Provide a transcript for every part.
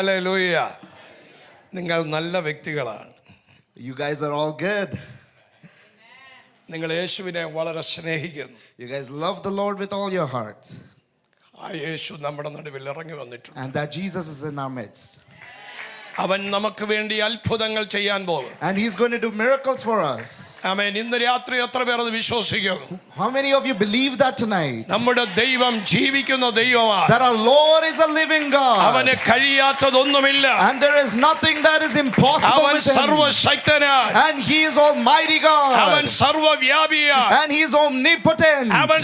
Hallelujah. നിങ്ങൾ നല്ല വ്യക്തികളാണ്. You guys are all good. നിങ്ങൾ യേശുവിനെ വളരെ സ്നേഹിക്കുന്നു. You guys love the Lord with all your hearts. ആ യേശു നമ്മുടെ നടുവിൽ ഇറങ്ങി വന്നിട്ടുണ്ട്. And that Jesus is in our midst. അവൻ നമുക്ക് വേണ്ടി അത്ഭുതങ്ങൾ ചെയ്യാൻ പോകും. And he's going to do miracles for us. ആമേൻ. ഇന്ന് രാത്രി എത്ര പേർ അത് വിശ്വസിക്കുന്നു? How many of you believe that tonight? നമ്മുടെ ദൈവം ജീവിക്കുന്ന ദൈവമാണ്. That our Lord is a living God. അവന് കഴിയാത്തതൊന്നുമില്ല. And there is nothing that is impossible അവൻ with him. സർവശക്തനാണ്. And he is almighty God. അവൻ സർവവ്യാപിയാണ്. And he is omnipotent. അവൻ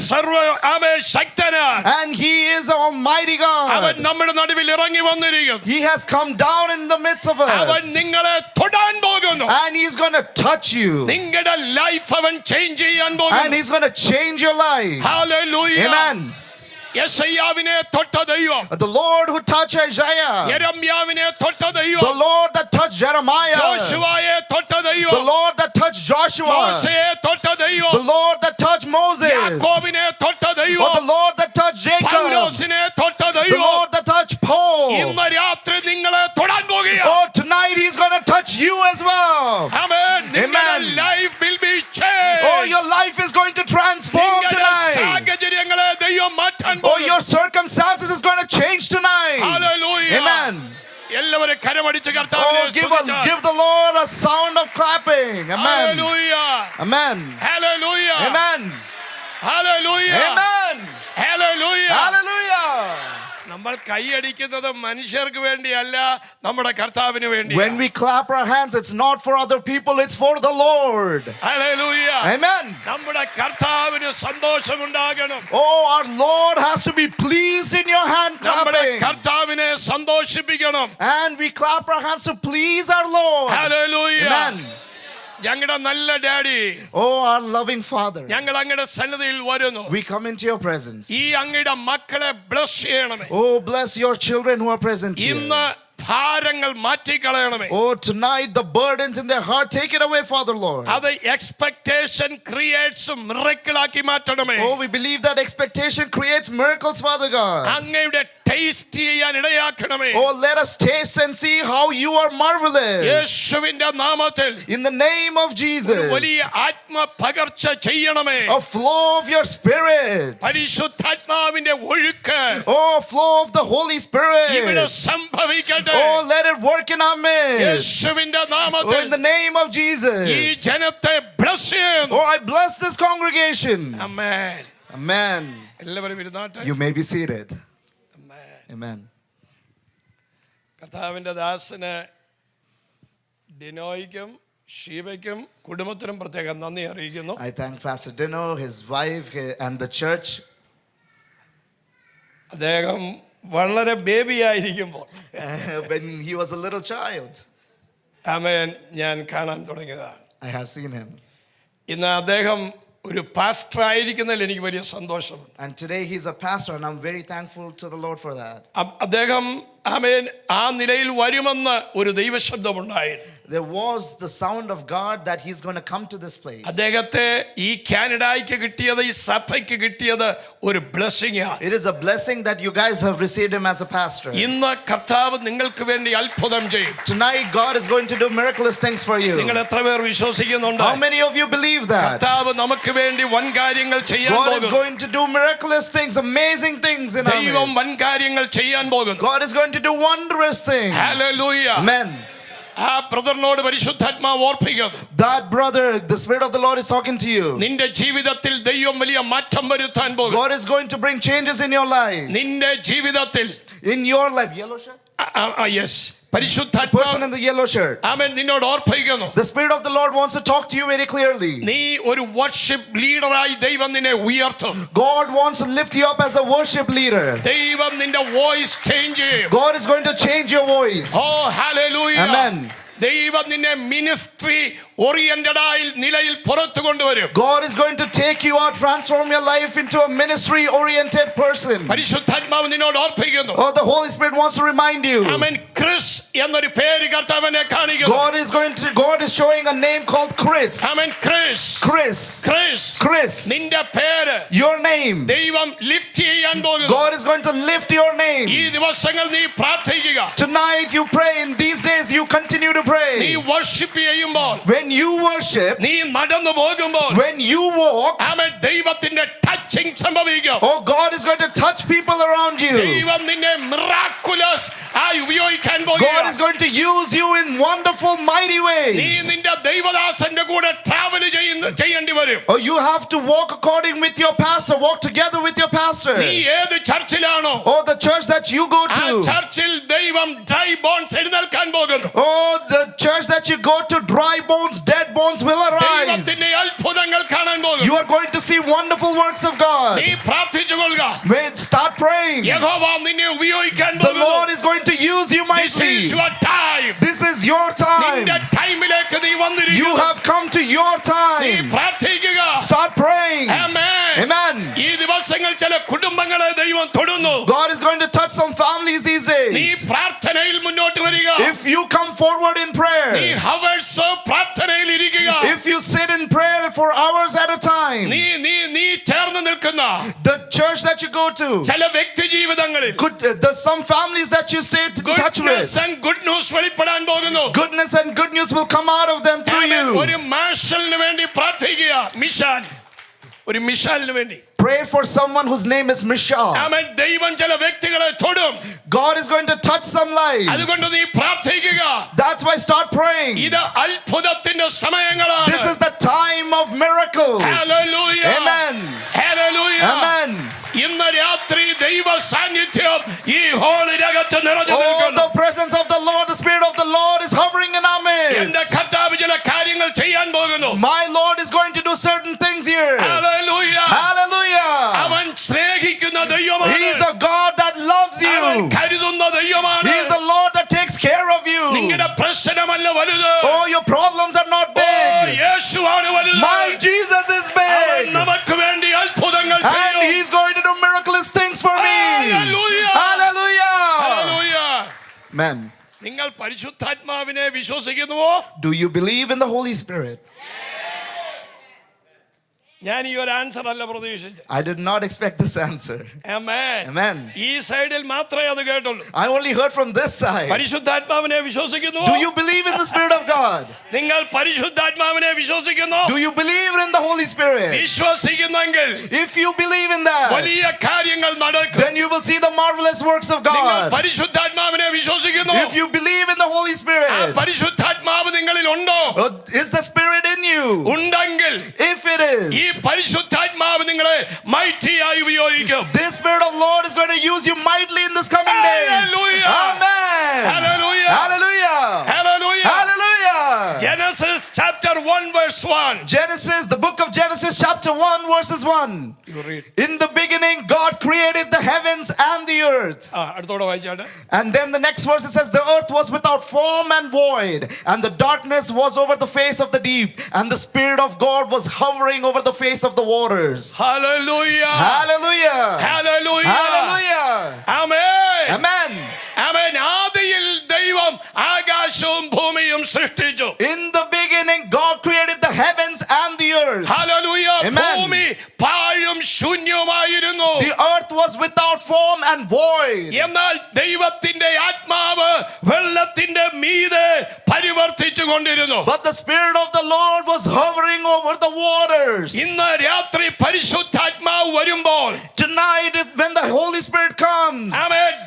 ശക്തനാണ്. And he is almighty God. അവൻ നമ്മുടെ നടുവിൽ ഇറങ്ങി വന്നിരിക്കുന്നു. He has come down in the midst of അവൻ us. നിങ്ങളെ തൊടാൻ പോകുന്നു. And he's going to touch you. നിങ്ങളുടെ ലൈഫ് അവൻ ചേഞ്ച് ചെയ്യാൻ പോകുന്നു. And he's going to change your life. Hallelujah. Amen. യെശയ്യാവിനെ തൊട്ട ദൈവം, The Lord who touched Isaiah. യെരമ്യാവിനെ തൊട്ട ദൈവം, The Lord that touched Jeremiah. യോശുവയെ തൊട്ട ദൈവം, The Lord that touched Joshua. മോശയെ തൊട്ട ദൈവം, The Lord that touched Moses. യാക്കോബിനെ തൊട്ട Oh, ദൈവം, the Lord that touched Jacob. പൗലോസിനെ തൊട്ട The ദൈവം, Lord that touched Paul. ഇന്ന് രാത്രി നിങ്ങളെ തൊടാൻ പോകുകയാണ്. Oh, tonight he's going to touch you as well. ആമേൻ. നിങ്ങളുടെ Amen. Life will be changed. Oh, your life is going to transform നിങ്ങളുടെ tonight. സാഹചര്യങ്ങളെ ദൈവം മാറ്റാൻ Oh, പോകുന്നു. your circumstances is going to change tonight. Hallelujah. Amen. എല്ലാവരും കരമടിച്ച് Oh, കർത്താവിനെ സ്തുതിച്ചാൽ. give the Lord a sound of clapping. Amen. Hallelujah. Amen. Hallelujah. Amen. Hallelujah. Amen. Hallelujah. Hallelujah. നമ്മൾ കൈയടിക്കുന്നത് മനുഷ്യർക്ക് വേണ്ടിയല്ല, നമ്മുടെ കർത്താവിന് വേണ്ടി. When we clap our hands, it's not for other people, it's for the Lord. Hallelujah. Amen. നമ്മുടെ കർത്താവിന് സന്തോഷമുണ്ടാകണം. Oh, our Lord has to be pleased in your hand നമ്മുടെ clapping. കർത്താവിനെ സന്തോഷിപ്പിക്കണം. And we clap our hands to please our Lord. Hallelujah. Amen. ഞങ്ങളുടെ നല്ല daddy, Oh, our loving Father, ഞങ്ങൾ അങ്ങയുടെ സന്നിധിയിൽ വരുന്നു. we come into your presence. ഈ അങ്ങയുടെ മക്കളെ ബ്ലസ് ചെയ്യണമേ. Oh, bless your children who are present here. ഇന്ന് ഭാരങ്ങൾ മാറ്റിക്കളയണമേ. Oh, tonight the burdens in their heart, take it away, Father Lord. അത് എക്സ്പെക്ടേഷൻ ക്രിയേറ്റ്സ് മിറക്കിൾ ആക്കി മാറ്റണമേ. Oh, we believe that expectation creates miracles, Father God. അങ്ങയുടെ taste ചെയ്യാൻ ഇടയാക്കണമേ. Oh, let us taste and see how you are marvelous. യേശുവിന്റെ നാമത്തിൽ In the name of Jesus, വലിയ ആത്മപകർച്ച ചെയ്യണമേ. a flow of your Spirit. പരിശുദ്ധാത്മാവിന്റെ ഒഴുക്ക് Oh, flow of the Holy ഇവിടെ Spirit. സംഭവിക്കട്ടെ. Oh, let it work in our midst. യേശുവിന്റെ Oh, നാമത്തിൽ in the name of ഈ Jesus. ജനത്തെ ബ്ലസ് ചെയ്യുന്നു. Oh, I bless this congregation. Amen. Amen. എല്ലാവരും ഇരുന്നാട്ടെ. You may be seated. Amen. Amen. കർത്താവിന്റെ ദാസന് ഡിനോയ്ക്കും ഷീബയ്ക്കും കുടുംബത്തിനും പ്രത്യേകം നന്ദി അറിയിക്കുന്നു. I thank Pastor Dino, his wife, and the church. അദ്ദേഹം വളരെ ബേബി ആയിരിക്കുമ്പോൾ When he was a little child, ആമേൻ ഞാൻ കാണാൻ തുടങ്ങിയതാണ്. I have seen him. ഇന്ന് അദ്ദേഹം ഒരു പാസ്റ്റർ ആയിരിക്കുന്നതിൽ എനിക്ക് വലിയ സന്തോഷമുണ്ട്. And today he's a pastor, and I'm very thankful to the Lord for that. അദ്ദേഹം ആമേൻ ആ നിലയിൽ വരുമെന്ന് ഒരു ദൈവശബ്ദമുണ്ടായിരുന്നു. There was the sound of God that he's going to come to this place. അദ്ദേഹത്തെ ഈ കാനഡയ്ക്ക് കിട്ടിയത്, ഈ സഭയ്ക്ക് കിട്ടിയത് ഒരു ബ്ലെസ്സിംഗ് ആണ്. It is a blessing that you guys have received him as a pastor. ഇന്ന് കർത്താവ് നിങ്ങൾക്ക് വേണ്ടി അത്ഭുതം ചെയ്യും. Tonight God is going to do miraculous things for you. നിങ്ങൾ എത്ര പേർ വിശ്വസിക്കുന്നുണ്ട്? How many of you believe that? കർത്താവ് നമുക്ക് വേണ്ടി വൻ കാര്യങ്ങൾ ചെയ്യാൻ God is പോകുന്നു. going to do miraculous things, amazing things in our ദൈവം വൻ midst. കാര്യങ്ങൾ ചെയ്യാൻ പോകുന്നു. God is going to do wondrous things. Hallelujah. Amen. ആ ബ്രദറിനോട് പരിശുദ്ധാത്മാവ് ഓർപ്പിക്കുന്നു. That brother, the Spirit of the Lord is talking to you. നിന്റെ ജീവിതത്തിൽ ദൈവം വലിയ മാറ്റം വരുത്താൻ പോകുന്നു. God is going to bring changes in your life. നിന്റെ ജീവിതത്തിൽ In your life. Yellow shirt? Yes Person പരിശുദ്ധാത്മാവ് in the yellow shirt. ആമേൻ നിന്നോട് ഓർപ്പിക്കുന്നു. The Spirit of the Lord wants to talk to you very clearly. നീ ഒരു worship ലീഡറായി ദൈവം നിന്നെ ഉയർത്തും. God wants to lift you up as a worship leader. ദൈവം നിന്റെ വോയിസ് ചേഞ്ച് ചെയ്യും. God is going to change your voice. ഓ ഹല്ലേലൂയ. Amen. ദൈവം നിന്നെ മിനിസ്ട്രി ഓറിയന്റഡ് ആയി നിലയിൽ പുറത്തു കൊണ്ടുവരും. God is going to take you out, transform your life into a ministry oriented person. പരിശുദ്ധാത്മാവ് നിന്നോട് ഓർപ്പിക്കുന്നു. Oh, the Holy Spirit wants to remind you. Amen. Chris എന്നൊരു പേര് കർത്താവിനെ കാണിക്കുന്നു. God is showing a name called Chris. Amen. Chris. Chris. Chris. Chris. നിന്റെ പേര് Your name. ദൈവം ലിഫ്റ്റ് ചെയ്യാൻ പോകുന്നു. God is going to lift your name. ഈ ദിവസങ്ങൾ നീ പ്രാർത്ഥിക്കുക. Tonight നീ വർഷിപ്പ് ചെയ്യുമ്പോൾ, when you worship, നീ നടന്നു പോകുമ്പോൾ, when you walk, ആമേൻ, ദൈവത്തിന്റെ ടച്ചിങ് സംഭവിക്കും. oh, God is going to touch people around you. ദൈവം നിന്നെ മിറാക്കുലസ് ആയി ഉപയോഗിക്കാൻ God പോകുകയാണ്. is going to use you in wonderful, mighty നീ ways. നിന്റെ ദൈവദാസന്റെ കൂടെ ട്രാവൽ ചെയ്യേണ്ടി വരും. Oh, you have to walk according with your pastor, walk together with your pastor. നീ ഏത് ചർച്ചിലാണോ, Oh, the church that you go ആ to. ചർച്ചിൽ ദൈവം dry bones എഴുന്നേൽക്കാൻ പോകുന്നു. Oh, the church that you go to, dry bones, dead bones will arise. ദൈവത്തിന്റെ അത്ഭുതങ്ങൾ കാണാൻ പോകുന്നു. You are going to see wonderful works of God. നീ പ്രാർത്ഥിച്ചുകൊള്ളുക. Start praying. യഹോവ നിന്നെ ഉപയോഗിക്കാൻ The പോകുന്നു. Lord is going to use you This mightily. is your time. This is your time. നിന്റെ ടൈമിലേക്ക് നീ You വന്നിരിക്കുന്നു. have come to your നീ time. പ്രാർത്ഥിക്കുക. Start praying. ആമേൻ. Amen. ഈ ദിവസങ്ങൾ ചില കുടുംബങ്ങളെ ദൈവം തൊടുന്നു. God is going to touch some families these നീ days. പ്രാർത്ഥനയിൽ മുന്നോട്ട് വരിക. If you come forward in നീ prayer, ഹവേഴ്സ് പ്രാർത്ഥനയിൽ ഇരിക്കുക. if you sit in prayer for hours at a time, നീ നീ നീ ചേർന്ന് നിൽക്കുന്ന the church that you go to, ചില വ്യക്തി ജീവിതങ്ങളിൽ there's some families that you stay in touch goodness with. and good news വെളിപ്പെടാൻ പോകുന്നു. Goodness and good news will come out of them through amen. you. ഒരു മാഷലിന് വേണ്ടി പ്രാർത്ഥിക്കുക. മിഷാൽ, ഒരു മിഷാലിന് വേണ്ടി. Pray for someone whose name is Mishal. ആമേൻ. ദൈവം ചില വ്യക്തികളെ തൊടും. God is going to touch some lives. അതുകൊണ്ട് നീ പ്രാർത്ഥിക്കുക. That's why start praying. ഇത് അത്ഭുതത്തിന്റെ സമയങ്ങളാണ്. This is the time of miracles. Hallelujah. Amen. Hallelujah. Amen. ഇന്ന് രാത്രി ദൈവ സാന്നിധ്യം ഈ ഹോളിനകത്ത് നിറഞ്ഞു Oh, നിൽക്കുന്നു. the presence of the Lord, the Spirit of the Lord is hovering in our എന്റെ midst. കർത്താവ് ചില കാര്യങ്ങൾ ചെയ്യാൻ പോകുന്നു. My Lord is going to do certain things here. Hallelujah. Hallelujah. അവൻ സ്നേഹിക്കുന്ന ദൈവമാണ്. He is a God that loves അവൻ you. കരുതുന്ന ദൈവമാണ്. He is the Lord that takes care of you. നിങ്ങളുടെ പ്രശ്നമല്ല വലുത്. Oh, your problems are not oh, big. യേശുവാണ് വലുത്. My Jesus is അവൻ big. നമുക്ക് വേണ്ടി അത്ഭുതങ്ങൾ And ചെയ്യും. He's going to do miraculous things for me. Hallelujah. Hallelujah. Hallelujah. Amen. നിങ്ങൾ പരിശുദ്ധാത്മാവിനെ വിശ്വസിക്കുന്നുവോ? Do you believe in the Holy Spirit? ഞാൻ ഈ ഒരു ആൻസർ അല്ല പ്രതീക്ഷിച്ചത്. I did not expect this answer. Amen. Amen. ഈ സൈഡിൽ മാത്രമേ അത് കേട്ടുള്ളൂ. I only heard from this side. പരിശുദ്ധാത്മാവിനെ വിശ്വസിക്കുന്നുവോ? Do you believe in the Spirit of God? നിങ്ങൾ പരിശുദ്ധാത്മാവിനെ വിശ്വസിക്കുന്നു? Do you believe in the Holy Spirit? വിശ്വസിക്കുന്നെങ്കിൽ If you believe in that, വലിയ കാര്യങ്ങൾ നടക്കും. then you will see the marvelous works of നിങ്ങൾ God. പരിശുദ്ധാത്മാവിനെ വിശ്വസിക്കുന്നു? If you believe in the Holy ആ Spirit, പരിശുദ്ധാത്മാവ് നിങ്ങളിൽ ഉണ്ടോ? is the Spirit in you? ഉണ്ടെങ്കിൽ If it ഈ is, പരിശുദ്ധാത്മാവ് നിങ്ങളെ മൈറ്റിയായി ഉപയോഗിക്കും. this Spirit of Lord is going to use you mightily in this coming days. Hallelujah. Amen. Hallelujah. Hallelujah. Hallelujah. Hallelujah. Genesis chapter 1 verse 1. Genesis, the book of Genesis chapter 1 verses 1. You read. In the beginning God created the heavens and the earth. അടുത്തോടെ വായിച്ചാട്ടെ. And then the next verse it says, the earth was without form and void, and the darkness was over the face of the deep, and the Spirit of God was hovering over the face of the waters. Hallelujah. Hallelujah. Hallelujah. Hallelujah. Amen. Amen. Amen. ആദിയിൽ ദൈവം ആകാശവും ഭൂമിയും സൃഷ്ടിച്ചു. In the beginning God created the heavens and the earth. Hallelujah. Amen. ഭൂമി പാഴും ശൂന്യവുമായിരുന്നു. The earth was without form and void. എന്നാൽ ദൈവത്തിന്റെ ആത്മാവ് വെള്ളത്തിന്റെ മീതെ പരിവർത്തിച്ചു കൊണ്ടിരുന്നു. But the Spirit of the Lord was hovering over the waters. ഇന്ന് രാത്രി പരിശുദ്ധാത്മാവ് വരുമ്പോൾ Tonight, when the Holy Spirit comes,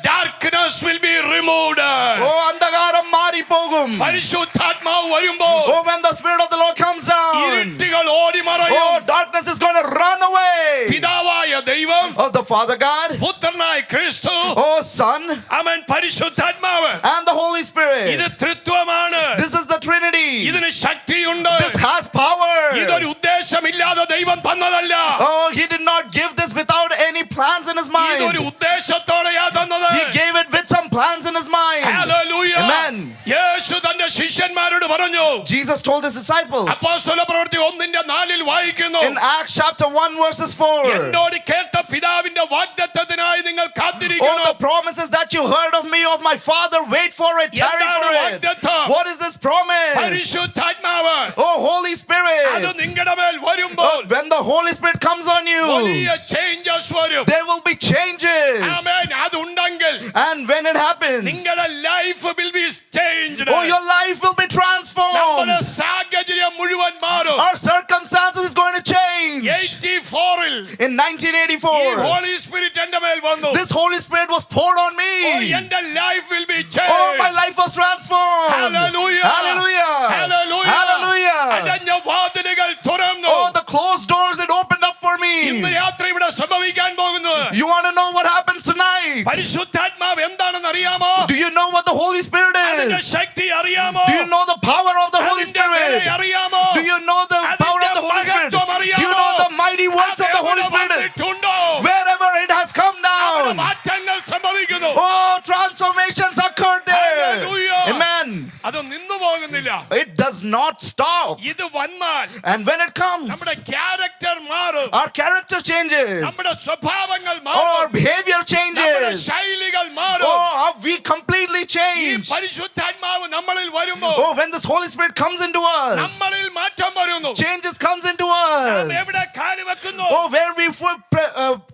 darkness will be removed. oh, andagaram mari pogum. പരിശുദ്ധാത്മാവ് വരുമ്പോൾ Oh, when the Spirit of the Lord comes down, ഇരുട്ടുകൾ ഓടി മറയും. oh, darkness is going to run away. പിതാവായ ദൈവം, Oh, the Father God, പുത്രനായ ക്രിസ്തു, oh, Son, അവൻ പരിശുദ്ധാത്മാവ്. and the Holy Spirit. ഇത് ത്രിത്വമാണ്. This is the Trinity. ഇതിന് ശക്തിയുണ്ട്. This has power. ഇതൊരു ഉദ്ദേശമില്ലാതെ ദൈവം തന്നതല്ല. Oh, He did not give this without any plans in His ഇതൊരു mind. ഉദ്ദേശത്തോടെയാ തന്നത്. He gave it with some plans in His mind. Hallelujah. Amen. യേശു തന്റെ ശിഷ്യന്മാരോട് പറഞ്ഞു. Jesus told His disciples അപ്പോസ്തലപ്രവൃത്തി 1:4 വായിക്കുന്നു. in Acts chapter 1 verses 4. എന്നോട് കേട്ട പിതാവിന്റെ വാഗ്ദത്തത്തിനായി നിങ്ങൾ Oh, കാത്തിരിക്കണം. the promises that you heard of me, of my Father, wait for it, tarry for it. വാഗ്ദത്തം? What is this promise? പരിശുദ്ധാത്മാവ്. Oh, Holy അത് Spirit. നിങ്ങളുടെ മേൽ വരുമ്പോൾ when the Holy Spirit comes on you, വലിയ changes വരും. there will be changes. Amen. അതുണ്ടെങ്കിൽ And when it happens, നിങ്ങളുടെ life will be changed. oh, your life will be transformed. നമ്മുടെ സാഹചര്യം മുഴുവൻ മാറും. Our circumstances is going to change. 84-ൽ In ഈ 1984, holy spirit എന്റെ മേൽ വന്നു. this Holy Spirit was poured on me. എന്റെ life will be Oh, changed. my life was transformed. Hallelujah. Hallelujah. Hallelujah. Hallelujah. അടഞ്ഞ വാതിലുകൾ തുറന്നു. Oh, the closed doors it opened up for ഇന്ന് me. രാത്രി ഇവിടെ സംഭവിക്കാൻ പോകുന്നത് You want to know what happens tonight? പരിശുദ്ധാത്മാവ് എന്താണെന്ന് അറിയാമോ? Do you know what the Holy Spirit അതിന്റെ is? ശക്തി അറിയാമോ? Do you know the power of the Holy അതിന്റെ വില Spirit? അറിയാമോ? Do you know the power of the Holy Spirit? Do you know the mighty works of the Holy Spirit? വന്നിട്ടുണ്ടോ? Wherever it has come അവിടെ down, മാറ്റങ്ങൾ സംഭവിക്കുന്നു. oh, transformations occurred there. Hallelujah. Amen. അത് നിന്നു പോകുന്നില്ല. It does not stop. ഇത് വന്നാൽ And when it comes, നമ്മുടെ ക്യാരക്ടർ മാറും. our character changes. നമ്മുടെ സ്വഭാവങ്ങൾ Our മാറും. behavior നമ്മുടെ changes. ശൈലികൾ മാറും. Oh, how we completely ഈ change. പരിശുദ്ധാത്മാവ് നമ്മളിൽ വരുമ്പോൾ Oh, when this Holy Spirit comes into us, നമ്മളിൽ മാറ്റം വരുന്നു. changes comes into നാം us. എവിടെ കാല് വെക്കുന്നു Oh, where we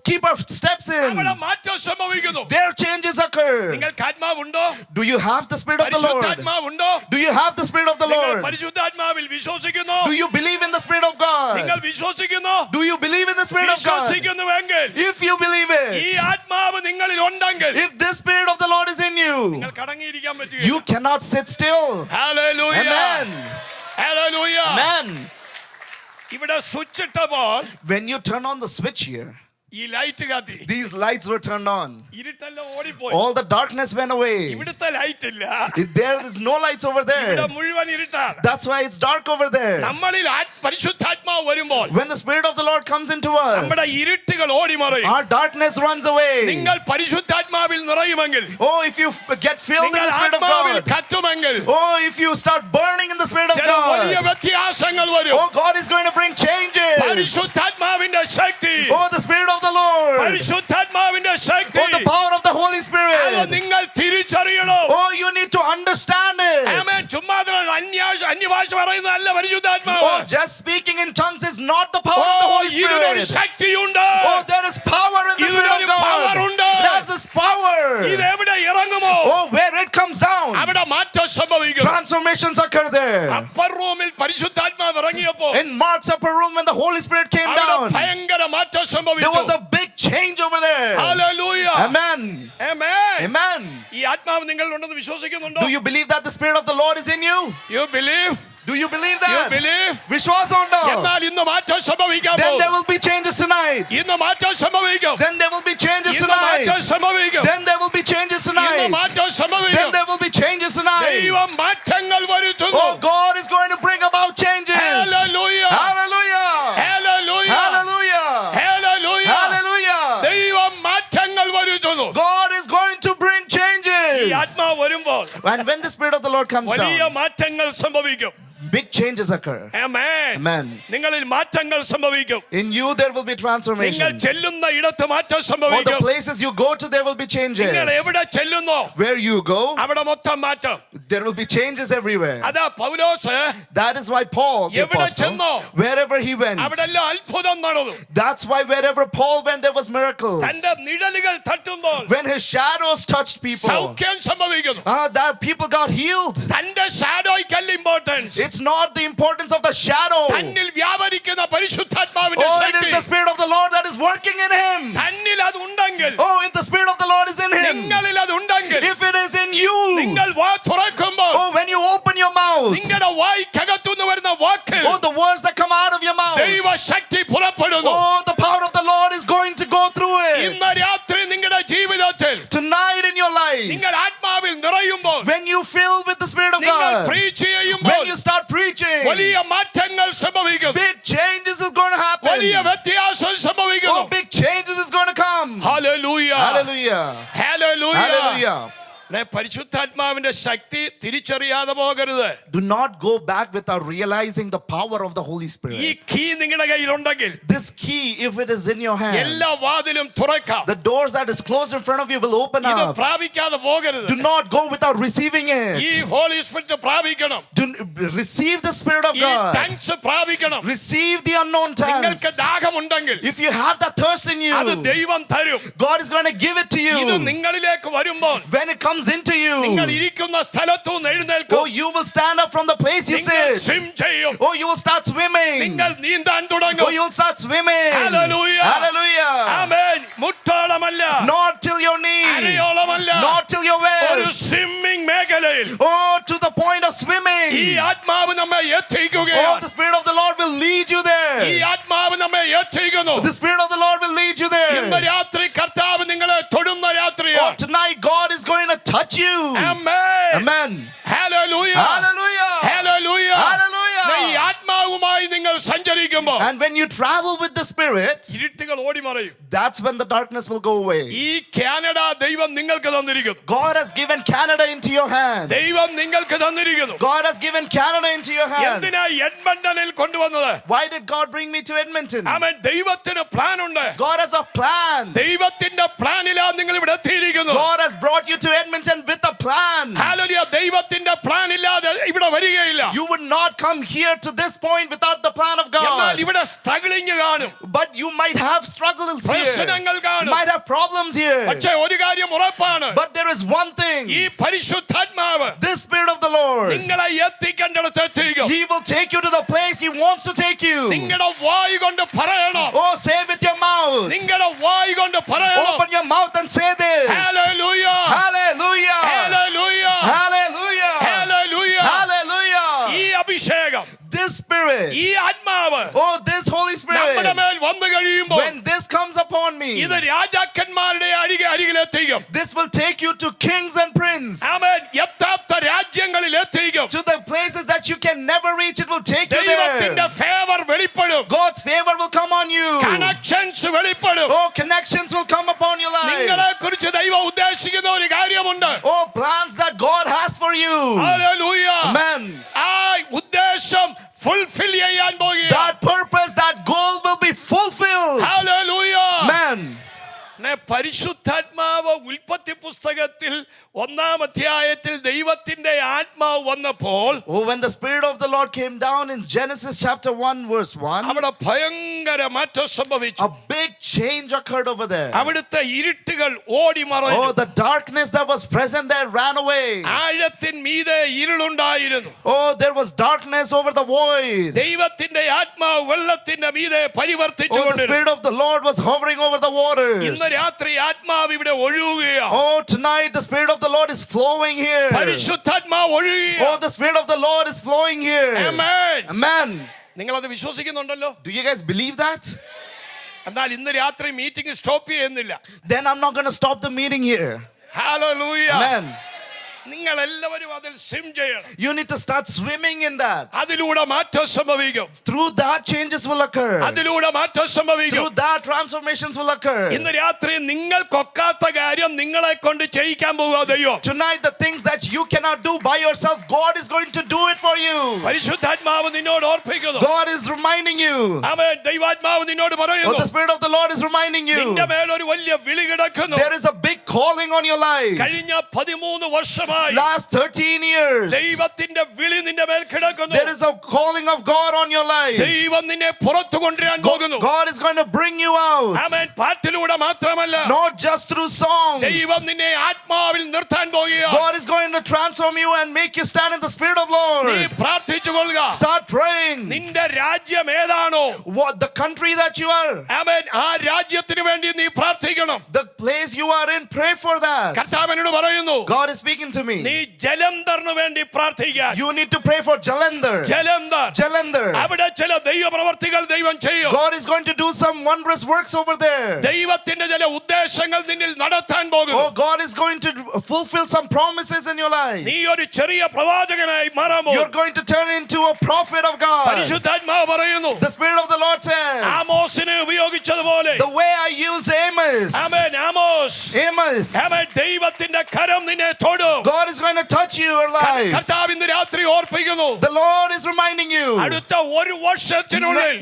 keep our steps അവിടെ in, മാറ്റം സംഭവിക്കുന്നു. there changes occur. നിങ്ങൾക്ക് ആത്മാവുണ്ടോ? Do you have the Spirit of the Lord? പരിശുദ്ധാത്മാവുണ്ടോ? Do you have the Spirit of the നിങ്ങൾ Lord? പരിശുദ്ധാത്മാവിൽ വിശ്വസിക്കുന്നു? Do you believe in the Spirit of God? നിങ്ങൾ വിശ്വസിക്കുന്നു? Do you believe in the Spirit of God? വിശ്വസിക്കുന്നുവെങ്കിൽ If you believe ഈ it, ആത്മാവ് നിങ്ങളിൽ ഉണ്ടെങ്കിൽ if this Spirit of the Lord is in you, നിങ്ങൾക്ക് അടങ്ങിയിരിക്കാൻ you പറ്റുകയില്ല. cannot sit still. Hallelujah. Amen. Hallelujah. Amen. ഇവിടെ switch ഇട്ടപ്പോൾ When you turn on the switch here, ഈ light കത്തി. these lights were turned on. ഇരുട്ടെല്ലാം ഓടിപ്പോയി. All the darkness went away. ഇവിടുത്തെ light ഇല്ല. There is no lights over ഇവിടെ there. മുഴുവൻ ഇരുട്ടാണ്. That's why it's dark over there. നമ്മളിൽ പരിശുദ്ധാത്മാവ് വരുമ്പോൾ When the Spirit of the Lord comes into us, നമ്മുടെ ഇരുട്ടുകൾ ഓടിമറയും. our darkness runs away. നിങ്ങൾ പരിശുദ്ധാത്മാവിൽ നിറയുമെങ്കിൽ, Oh, if you get filled in നിങ്ങൾ the Spirit of ആത്മാവിൽ God. കത്തുമെങ്കിൽ Oh, if you start burning in the Spirit of ചില വലിയ God. വ്യത്യാസങ്ങൾ വരും. Oh, God is going to bring changes. പരിശുദ്ധാത്മാവിന്റെ ശക്തി, Oh, the Spirit of the Lord. പരിശുദ്ധാത്മാവിന്റെ ശക്തി, Oh, the power of the Holy അത് Spirit. നിങ്ങൾ തിരിച്ചറിയണം. Oh, you need to understand it. ആമേൻ. ചുമ്മാതെ അന്യഭാഷ പറയുന്നതല്ല പരിശുദ്ധാത്മാവ്. Oh, just speaking in tongues is not the power of the Holy ഇതിനൊരു Spirit. ശക്തിയുണ്ട്. Oh, there is power in the Spirit of ഇതിനൊരു power God. ഉണ്ട്. There's this power. ഇത് എവിടെ ഇറങ്ങുമോ Oh, where it comes down, അവിടെ മാറ്റം സംഭവിക്കും. transformations occur there. Upper റൂമിൽ പരിശുദ്ധാത്മാവ് ഇറങ്ങിയപ്പോ In Mark's upper room, when the Holy Spirit came അവിടെ down, ഭയങ്കര മാറ്റം there was സംഭവിച്ചു. a big change over there. Hallelujah. Amen. Amen. Amen. ഈ ആത്മാവ് നിങ്ങളിൽ ഉണ്ടെന്ന് വിശ്വസിക്കുന്നുണ്ടോ? Do you believe that the Spirit of the Lord is in you? You believe? Do you believe You that? believe? Vishwasam undo? എന്നാൽ ഇന്ന് മാറ്റം സംഭവിക്കാൻ Then there പോകും. will be changes tonight. ഇന്ന് മാറ്റം സംഭവിക്കും. Then there will be changes ഇന്ന് മാറ്റം tonight. സംഭവിക്കും. Then there will be changes ഇന്ന് tonight. മാറ്റം Then സംഭവിക്കും. there will be changes tonight. ദൈവം മാറ്റങ്ങൾ വരുത്തുന്നു. Oh, God is going to bring about changes. Hallelujah. Hallelujah. ഹല്ലേലൂയ. Hallelujah. ഹല്ലേലൂയ. Hallelujah. ദൈവം മാറ്റങ്ങൾ വരുത്തുന്നു. God is going to bring ഈ changes. ആത്മാവ് വരുമ്പോൾ And when the Spirit of the Lord comes വലിയ down, മാറ്റങ്ങൾ സംഭവിക്കും. big changes occur. ആമേൻ. Amen. നിങ്ങളിൽ മാറ്റങ്ങൾ സംഭവിക്കും. In you there will be നിങ്ങൾ transformations. ചെല്ലുന്ന ഇടത്ത് മാറ്റം All the സംഭവിക്കും. places you go to, there will be changes. നിങ്ങൾ എവിടെ ചെല്ലുന്നോ Where you go, അവിടെ മൊത്തം മാറ്റം. there will be changes everywhere. അതാ പൗലോസ് That is why Paul, the എവിടെ apostle, ചെന്നോ wherever he went, അവിടെല്ലാം അത്ഭുതം നടന്നു. that's why wherever Paul went, there was miracles. തന്റെ നിഴലുകൾ തട്ടുമ്പോൾ When his shadows touched people, സൗഖ്യം സംഭവിക്കുന്നു. that people got healed. തന്റെ ഷാഡോയ്ക്കല്ല importance. It's not the importance of the shadow. തന്നിൽ വ്യാപരിക്കുന്ന പരിശുദ്ധാത്മാവിന്റെ Oh, it is Shakti. the Spirit of the Lord that is working in him. തന്നിൽ അത് ഉണ്ടെങ്കിൽ, Oh, if the Spirit of the Lord is in him, നിങ്ങളിൽ അത് ഉണ്ടെങ്കിൽ, if it is in you, നിങ്ങൾ വാ തുറക്കുമ്പോൾ oh, when you open your mouth, നിങ്ങളുടെ വായ്ക്കകത്തുനിന്ന് വരുന്ന വാക്ക് oh, the words that come out of your mouth, ദൈവശക്തി പുറപ്പെടുന്നു. oh, the power of the Lord is going to go through ഇന്ന് it. രാത്രി നിങ്ങളുടെ ജീവിതത്തിൽ Tonight in your life, നിങ്ങൾ ആത്മാവിൽ നിറയുമ്പോൾ, when you fill with the Spirit of നിങ്ങൾ God, preach ചെയ്യുമ്പോൾ when you start preaching, വലിയ മാറ്റങ്ങൾ സംഭവിക്കും. big changes is going to വലിയ happen. വ്യത്യാസം സംഭവിക്കുന്നു. Oh, big changes is going to come. Hallelujah. Hallelujah. ഹല്ലേലൂയ. Hallelujah. പരിശുദ്ധാത്മാവിന്റെ ശക്തി തിരിച്ചറിയാതെ പോകരുത്. Do not go back without realizing the power of the Holy ഈ Spirit. കീ നിങ്ങളുടെ കയ്യിലുണ്ടെങ്കിൽ This key, if it is in your hands, എല്ലാ വാതിലും തുറക്കാം. the doors that is closed in front of you will open ഇത് up. പ്രാപിക്കാതെ പോകരുത്. Do not go without receiving ഈ it. Holy spirit പ്രാപിക്കണം. Receive the Spirit of ഈ God. Tongues പ്രാപിക്കണം. Receive the unknown tongues. നിങ്ങൾക്ക് ദാഹമുണ്ടെങ്കിൽ If you have that thirst in അത് you, ദൈവം തരും. God is going to give it to ഇത് you. നിങ്ങളിലേക്ക് വരുമ്പോൾ When it comes into നിങ്ങൾ you, ഇരിക്കുന്ന സ്ഥലത്തു നിന്ന് എഴുന്നേൽക്കും. oh, you will stand up from the place you നിങ്ങൾ sit. swim ചെയ്യും. Oh, you will start swimming. നിങ്ങൾ നീന്താൻ Oh, തുടങ്ങും. you will start swimming. Hallelujah. Hallelujah. ആമേൻ. മുട്ടോളമല്ല, Not till your knee. അരയോളമല്ല, Not till your ഒരു waist. സ്വിമ്മിംഗ് മേഖലയിൽ Oh, to the point of ഈ swimming. ആത്മാവ് നമ്മെ Oh, എത്തിക്കുകയാണ്. the Spirit of the Lord will lead you ഈ there. ആത്മാവ് നമ്മെ എത്തിക്കുന്നു. The Spirit of the Lord will lead you ഇന്ന് there. രാത്രി കർത്താവ് നിങ്ങളെ തൊടുന്ന Oh, രാത്രിയാണ്. tonight God is going to touch you. Amen. Amen. Hallelujah. Hallelujah. ഹല്ലേലൂയ. Hallelujah. ഈ ആത്മാവുമായി നിങ്ങൾ സഞ്ചരിക്കുമ്പോൾ And when you travel with the Spirit, ഇരുട്ടുകൾ ഓടിമറയും. that's when the darkness will go away. ഈ കാനഡ ദൈവം നിങ്ങൾക്ക് തന്നിരിക്കുന്നു. God has given Canada into your hands. ദൈവം നിങ്ങൾക്ക് തന്നിരിക്കുന്നു. God has given Canada into your hands. എന്തിനാ എഡ്മണ്ടനിൽ കൊണ്ടുവന്നത്? Why did God bring me to Edmonton? ആമേൻ. ദൈവത്തിന് പ്ലാൻ ഉണ്ട്. God has a plan. ദൈവത്തിന്റെ പ്ലാനിലാ നിങ്ങൾ ഇവിടെ എത്തിയിരിക്കുന്നു. God has brought you to Edmonton with a plan. Hallelujah. ദൈവത്തിന്റെ പ്ലാൻ ഇല്ലാതെ ഇവിടെ വരികയില്ല. You would not come here to this point without the plan of എന്നാൽ God. ഇവിടെ സ്ട്രഗിളിംഗ് കാണും. But you might have struggles here. പ്രശ്നങ്ങൾ You കാണും. might have problems here. പക്ഷേ ഒരു കാര്യം ഉറപ്പാണ്. But there is one thing. ഈ പരിശുദ്ധാത്മാവ് This Spirit of the Lord, നിങ്ങളെ എത്തിക്കേണ്ടിടത്ത് എത്തിക്കും. He will take you to the place He wants to take you. നിങ്ങളുടെ വായ് കൊണ്ട് പറയണം. Oh, say with your mouth. നിങ്ങളുടെ വായ് കൊണ്ട് പറയണം. Open your mouth and say this. Hallelujah. Hallelujah. ഹല്ലേലൂയ. Hallelujah. ഹല്ലേലൂയ. Hallelujah. ഈ അഭിഷേകം, This Spirit. ഈ ആത്മാവ് Oh, this Holy നമ്മുടെ Spirit. മേൽ വന്നു കഴിയുമ്പോൾ When this comes upon me, ഇത് രാജാക്കന്മാരുടെ അരികിലെത്തിക്കും. this will take you to kings and princes. ആമേൻ. എത്താത്ത രാജ്യങ്ങളിൽ എത്തിക്കും. To the places that you can never reach, it will take you ദൈവത്തിന്റെ there. ഫേവർ വെളിപ്പെടും. God's favor will come on you. Connections വെളിപ്പെടും. Oh, connections will come upon your life. നിങ്ങളെ കുറിച്ച് ദൈവം ഉദ്ദേശിക്കുന്ന ഒരു കാര്യമുണ്ട്. Oh, plans that God has for you. Hallelujah. Amen. ആ ഉദ്ദേശം ഫുൾഫിൽ ചെയ്യാൻ പോകുക. That purpose, that goal will be fulfilled. Hallelujah. Amen. പരിശുദ്ധാത്മാവ് ഉൽപ്പത്തി പുസ്തകത്തിൽ 1-ാം അധ്യായത്തിൽ ദൈവത്തിന്റെ ആത്മാവ് വന്നപ്പോൾ Oh, when the Spirit of the Lord came down in Genesis chapter 1 verse 1, അവിടെ ഭയങ്കര മാറ്റം സംഭവിച്ചു. a big change occurred over there. അവിടുത്തെ ഇരുട്ടുകൾ ഓടി മറഞ്ഞു. Oh, the darkness that was present there ran away. ആഴത്തിൻ മീതെ ഇരുളുണ്ടായിരുന്നു. Oh, there was darkness over the void. ദൈവത്തിന്റെ ആത്മാവ് വെള്ളത്തിന്റെ മീതെ Oh, the പരിവർത്തിച്ചുകൊണ്ടിരുന്നു. Spirit of the Lord was hovering over the waters. ഇന്ന് രാത്രി ആത്മാവ് ഇവിടെ ഒഴുകുകയാണ്. Oh, tonight the Spirit of the Lord is flowing here. പരിശുദ്ധാത്മാവ് Oh, ഒഴുകുകയാണ്. the Spirit of the Lord is flowing here. Amen. Amen. നിങ്ങൾ അത് വിശ്വസിക്കുന്നുണ്ടല്ലോ? Do you guys believe that? എന്നാൽ ഇന്ന് രാത്രി മീറ്റിംഗ് സ്റ്റോപ്പ് ചെയ്യുന്നില്ല. Then I'm not going to stop the meeting here. Hallelujah. Amen. നിങ്ങൾ എല്ലാവരും അതിൽ സ്വിം ചെയ്യണം. You need to start swimming in that. അതിലൂടെ മാറ്റം സംഭവിക്കും. Through that changes will occur. അതിലൂടെ മാറ്റം സംഭവിക്കും. Through that transformations will occur. ഇന്ന് രാത്രി നിങ്ങൾക്കൊക്കാത്ത കാര്യം നിങ്ങളെ കൊണ്ട് ചെയ്യിക്കാൻ പോകുക ദൈവം. Tonight the things that you cannot do by yourself, God is going to do it for you. പരിശുദ്ധാത്മാവ് നിന്നോട് ഓർപ്പിക്കുന്നു. God is reminding you. ആമേൻ. ദൈവാത്മാവ് നിന്നോട് Oh, പറയുന്നു. the Spirit of the Lord is reminding you. നിന്റെ മേൽ ഒരു വലിയ വിളി കിടക്കുന്നു. There is a big calling on your life. കഴിഞ്ഞ 13 വർഷമായി Last 13 years, ദൈവത്തിന്റെ വിളി നിന്റെ മേൽ കിടക്കുന്നു. there is a calling of God on your life. ദൈവം നിന്നെ പുറത്തു കൊണ്ടുവരാൻ പോകുന്നു. God is going to bring you out. ആമേൻ. പാട്ടിലൂടെ മാത്രമല്ല, Not just through songs. ദൈവം നിന്നെ ആത്മാവിൽ നിർത്താൻ പോകുകയാണ്. God is going to transform you and make you stand in the Spirit of നീ Lord. പ്രാർത്ഥിച്ചുകൊള്ളുക. Start praying. നിന്റെ രാജ്യം ഏതാണോ, What the country that you are, ആമേൻ, ആ രാജ്യത്തിന് വേണ്ടി നീ പ്രാർത്ഥിക്കണം. the place you are in, pray for that. കർത്താവ് എന്നോട് പറയുന്നു, God is speaking to me. നീ ജലന്ധറിന് വേണ്ടി പ്രാർത്ഥിക്കാൻ. You need to pray for Jalandhar. Jalandhar. Jalandhar. അവിടെ ചില ദൈവപ്രവർത്തികൾ ദൈവം ചെയ്യും. God is going to do some wondrous works over there. ദൈവത്തിന്റെ ചില ഉദ്ദേശങ്ങൾ നിന്നിൽ നടത്താൻ പോകുന്നു. Oh, God is going to fulfill some promises in your life. നീ ഒരു ചെറിയ പ്രവാചകനായി മാറാമോ? You're going to turn into a prophet of God. പരിശുദ്ധാത്മാവ് പറയുന്നു. The Spirit of the Lord says, ആമോസിനെ ഉപയോഗിച്ചതുപോലെ. the way I used Amos. Amen. Amos. Amos. ആമേൻ. ദൈവത്തിന്റെ കരം നിന്നെ തൊടും. God is going to touch your life. കർത്താവ് ഇന്ന് രാത്രി ഓർപ്പിക്കുന്നു. The Lord is reminding you. അടുത്ത ഒരു വർഷത്തിനുള്ളിൽ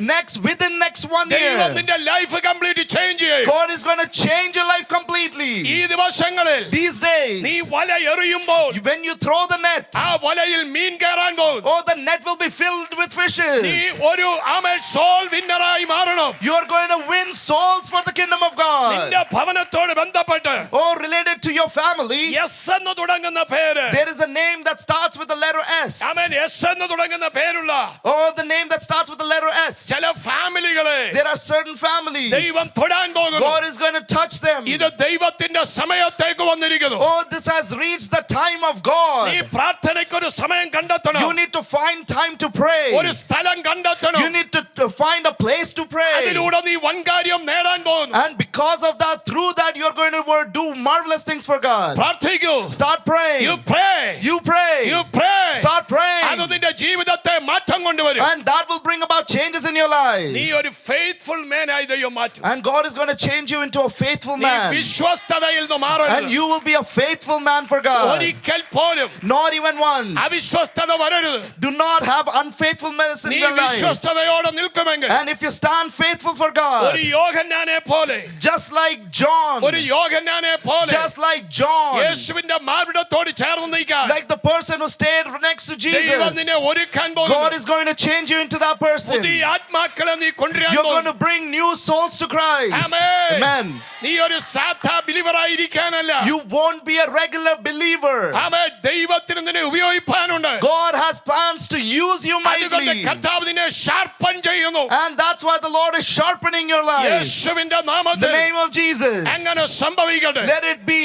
Within next 1 year, ദൈവം നിന്റെ ലൈഫ് കംപ്ലീറ്റ് ചേഞ്ച് ചെയ്യും. God is going to change your life completely. ഈ ദിവസങ്ങളിൽ These days, നീ വല എറിയുമ്പോൾ when you throw the net, ആ വലയിൽ മീൻ കയറാൻ പോകും. oh, the net will be filled with fishes. നീ ഒരു ആമേൻ സോൾ വിന്നറായി മാറണം. You are going to win souls for the kingdom of God. നിന്റെ ഭവനത്തോട് ബന്ധപ്പെട്ട് Oh, related to your family, S എന്ന് തുടങ്ങുന്ന പേര്. there is a name that starts with the letter S. Amen. S എന്ന് തുടങ്ങുന്ന പേരുള്ള Oh, the name that starts with the letter S. ചില ഫാമിലികളെ There are certain families. ദൈവം തൊടാൻ പോകുന്നു. God is going to touch them. ഇത് ദൈവത്തിന്റെ സമയത്തേക്ക് വന്നിരിക്കുന്നു. Oh, this has reached the time of God. നീ പ്രാർത്ഥനയ്ക്ക് ഒരു സമയം കണ്ടെത്തണം. You need to find time to pray. ഒരു സ്ഥലം കണ്ടെത്തണം. You need to find a place to pray. അതിലൂടെ നീ വൻകാര്യം നേടാൻ പോകുന്നു. And because of that, through that, you're going to do marvelous things for God. പ്രാർത്ഥിക്കൂ. Start praying. You pray. You pray. You pray. Start praying. അത് നിന്റെ ജീവിതത്തെ മാറ്റം കൊണ്ടുവരും. And that will bring about changes in your life. നീ ഒരു faithful man ആയി ദൈവം മാറ്റും. And God is going to change you into a faithful നീ man. വിശ്വസ്തതയിൽ നിന്ന് മാറരുത്. And you will be a faithful man for God. ഒരിക്കൽ പോലും Not even once. അവിശ്വസ്തത വരരുത്. Do not have unfaithfulness in നീ your life. വിശ്വസ്തതയോടെ നിൽക്കുമെങ്കിൽ And if you stand faithful for God, ഒരു യോഹന്നാനെ പോലെ just like John, ഒരു യോഹന്നാനെ പോലെ just like John, യേശുവിന്റെ മാർവിടത്തോട് ചേർന്ന് നിൽക്കാൻ like the person who stayed next to ദൈവം Jesus, നിന്നെ ഒരുക്കാൻ God പോകുന്നു. is going to change you into that person. പുതിയ ആത്മാക്കളെ നീ കൊണ്ടുവരാൻ You're going പോകുന്നു. to bring new souls to Christ. Amen. Amen. നീ ഒരു സാധാ ബിലീവറായിരിക്കാനല്ല. You won't be a regular believer. ആമേൻ. ദൈവത്തിന് നിന്നെ ഉപയോഗിക്കാനുണ്ട്. God has plans to use you അതുകൊണ്ട് mightily. കർത്താവ് നിന്നെ ഷാർപ്പൻ ചെയ്യുന്നു. And that's why the Lord is sharpening your life. യേശുവിന്റെ In the നാമത്തിൽ name of Jesus. അങ്ങനെ സംഭവിക്കട്ടെ. Let it be.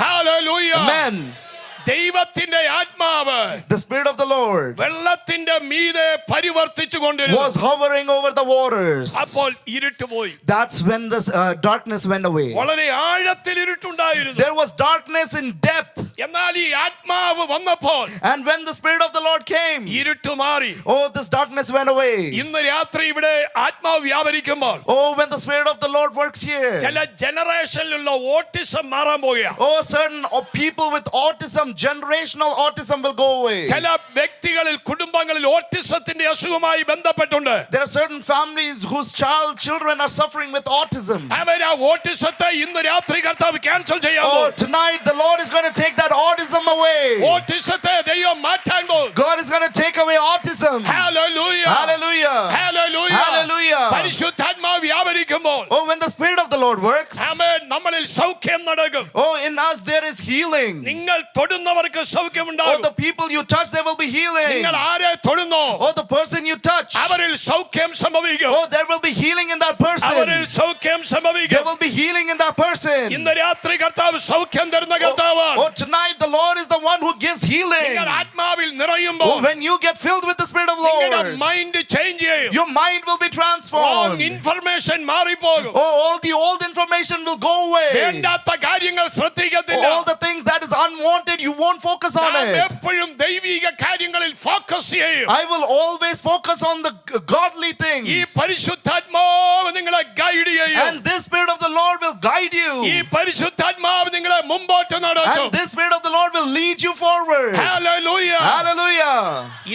Hallelujah. Amen. ദൈവത്തിന്റെ ആത്മാവ് The Spirit of the Lord വെള്ളത്തിന്റെ മീതെ പരിവർത്തിച്ചു കൊണ്ടിരുന്നു. was hovering over the waters. അപ്പോൾ ഇരുട്ട് പോയി. That's when the darkness went away. വളരെ ആഴത്തിൽ ഇരുട്ടുണ്ടായിരുന്നു. There was darkness in depth. എന്നാൽ ഈ ആത്മാവ് വന്നപ്പോൾ And when the Spirit of the Lord came, ഇരുട്ട് മാറി. oh, this darkness went away. ഇന്ന് രാത്രി ഇവിടെ ആത്മാവ് വ്യാപരിക്കുമ്പോൾ Oh, when the Spirit of the Lord works here, ചില ജനറേഷനിലുള്ള ഓട്ടിസം മാറാൻ പോകുകയാണ്. oh, certain people with autism, generational autism will go away. ചില വ്യക്തികളിൽ കുടുംബങ്ങളിൽ ഓട്ടിസത്തിന്റെ അസുഖമായി ബന്ധപ്പെട്ടുണ്ട്. There are certain families whose children are suffering with autism. അവൻ ആ ഓട്ടിസത്തെ ഇന്ന് രാത്രി കർത്താവ് ക്യാൻസൽ ചെയ്യാൻ Oh, പോകും. tonight the Lord is going to take that autism away. ഓട്ടിസത്തെ ദൈവം മാറ്റാൻ പോകും. God is going to take away autism. Hallelujah. Hallelujah. ഹല്ലേലൂയ. Hallelujah. പരിശുദ്ധാത്മാവ് വ്യാപരിക്കുമ്പോൾ Oh, when the Spirit of the Lord works, ആമേൻ നമ്മളിൽ സൗഖ്യം നടക്കും. oh, in us there is healing. നിങ്ങൾ തൊടുന്നവർക്ക് Oh, സൗഖ്യമുണ്ടാകും. the people you touch, there will be healing. നിങ്ങൾ ആരെ തൊടുന്നോ Oh, the person you touch, അവരിൽ സൗഖ്യം സംഭവിക്കും. oh, there will be healing in that അവരിൽ person. സൗഖ്യം There സംഭവിക്കും. will be healing in that person. ഇന്ന് രാത്രി കർത്താവ് സൗഖ്യം തരുന്ന കർത്താവാണ്. Oh, tonight the Lord is the one who gives healing. നിങ്ങൾ ആത്മാവിൽ നിറയുമ്പോൾ Oh, when you get filled with the Spirit of നിങ്ങളുടെ Lord, മൈൻഡ് ചേഞ്ച് ചെയ്യും. your mind will be wrong transformed. Information മാറിപ്പോകും. Oh, all the old information will go away. വേണ്ടാത്ത കാര്യങ്ങൾ ശ്രദ്ധിക്കത്തില്ല. All the things that is unwanted, you won't focus on നാം it. എപ്പോഴും ദൈവിക കാര്യങ്ങളിൽ focus ചെയ്യും. I will always focus on the godly ഈ things. പരിശുദ്ധാത്മാവ് നിങ്ങളെ ഗൈഡ് ചെയ്യും. And this Spirit of the Lord will guide ഈ you. പരിശുദ്ധാത്മാവ് നിങ്ങളെ മുമ്പോട്ട് നടത്തും. And this Spirit of the Lord will lead you forward. Hallelujah. Hallelujah.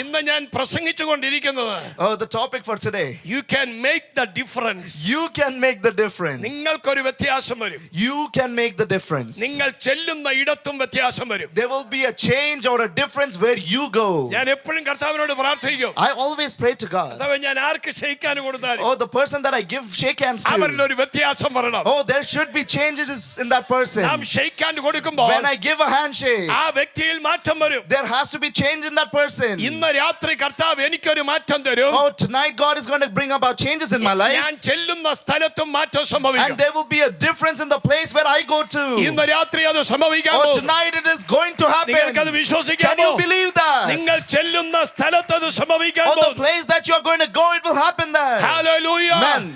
ഇന്ന് ഞാൻ പ്രസംഗിച്ചുകൊണ്ടിരിക്കുന്നത് Oh, the topic for today. you can make the difference. You can make the difference. നിങ്ങൾക്കൊരു വ്യത്യാസം വരും. You can make the difference. നിങ്ങൾ ചെല്ലുന്ന ഇടത്തും വ്യത്യാസം വരും. There will be a change or a difference where you go. ഞാൻ എപ്പോഴും കർത്താവിനോട് പ്രാർത്ഥിക്കും. I always pray to God. കർത്താവേ, ഞാൻ ആർക്ക് ഷെയ്ക്കാൻ കൊടുത്താലും Oh, the person that I give shake hands അവരിൽ to. ഒരു വ്യത്യാസം വരണം. Oh, there should be changes in that person. നാം ഷെയ്ക്കാൻ കൊടുക്കുമ്പോൾ When I give a handshake, ആ വ്യക്തിയിൽ മാറ്റം വരും. there has to be change in that person. ഇന്ന് രാത്രി കർത്താവ് എനിക്കൊരു മാറ്റം തരും. Oh, tonight God is going to bring about changes in my life. ഞാൻ ചെല്ലുന്ന സ്ഥലത്തും മാറ്റം സംഭവിക്കും. And there will be a difference in the place where I go to. ഇന്ന് രാത്രി അത് സംഭവിക്കാൻ Oh, പോകുന്നു. tonight it is going to നിങ്ങൾക്കത് happen. Can വിശ്വസിക്കാമോ? you believe that? നിങ്ങൾ ചെല്ലുന്ന സ്ഥലത്ത് അത് സംഭവിക്കാൻ On the പോകുന്നു. place that you are going to go, it will happen there. Hallelujah. Amen.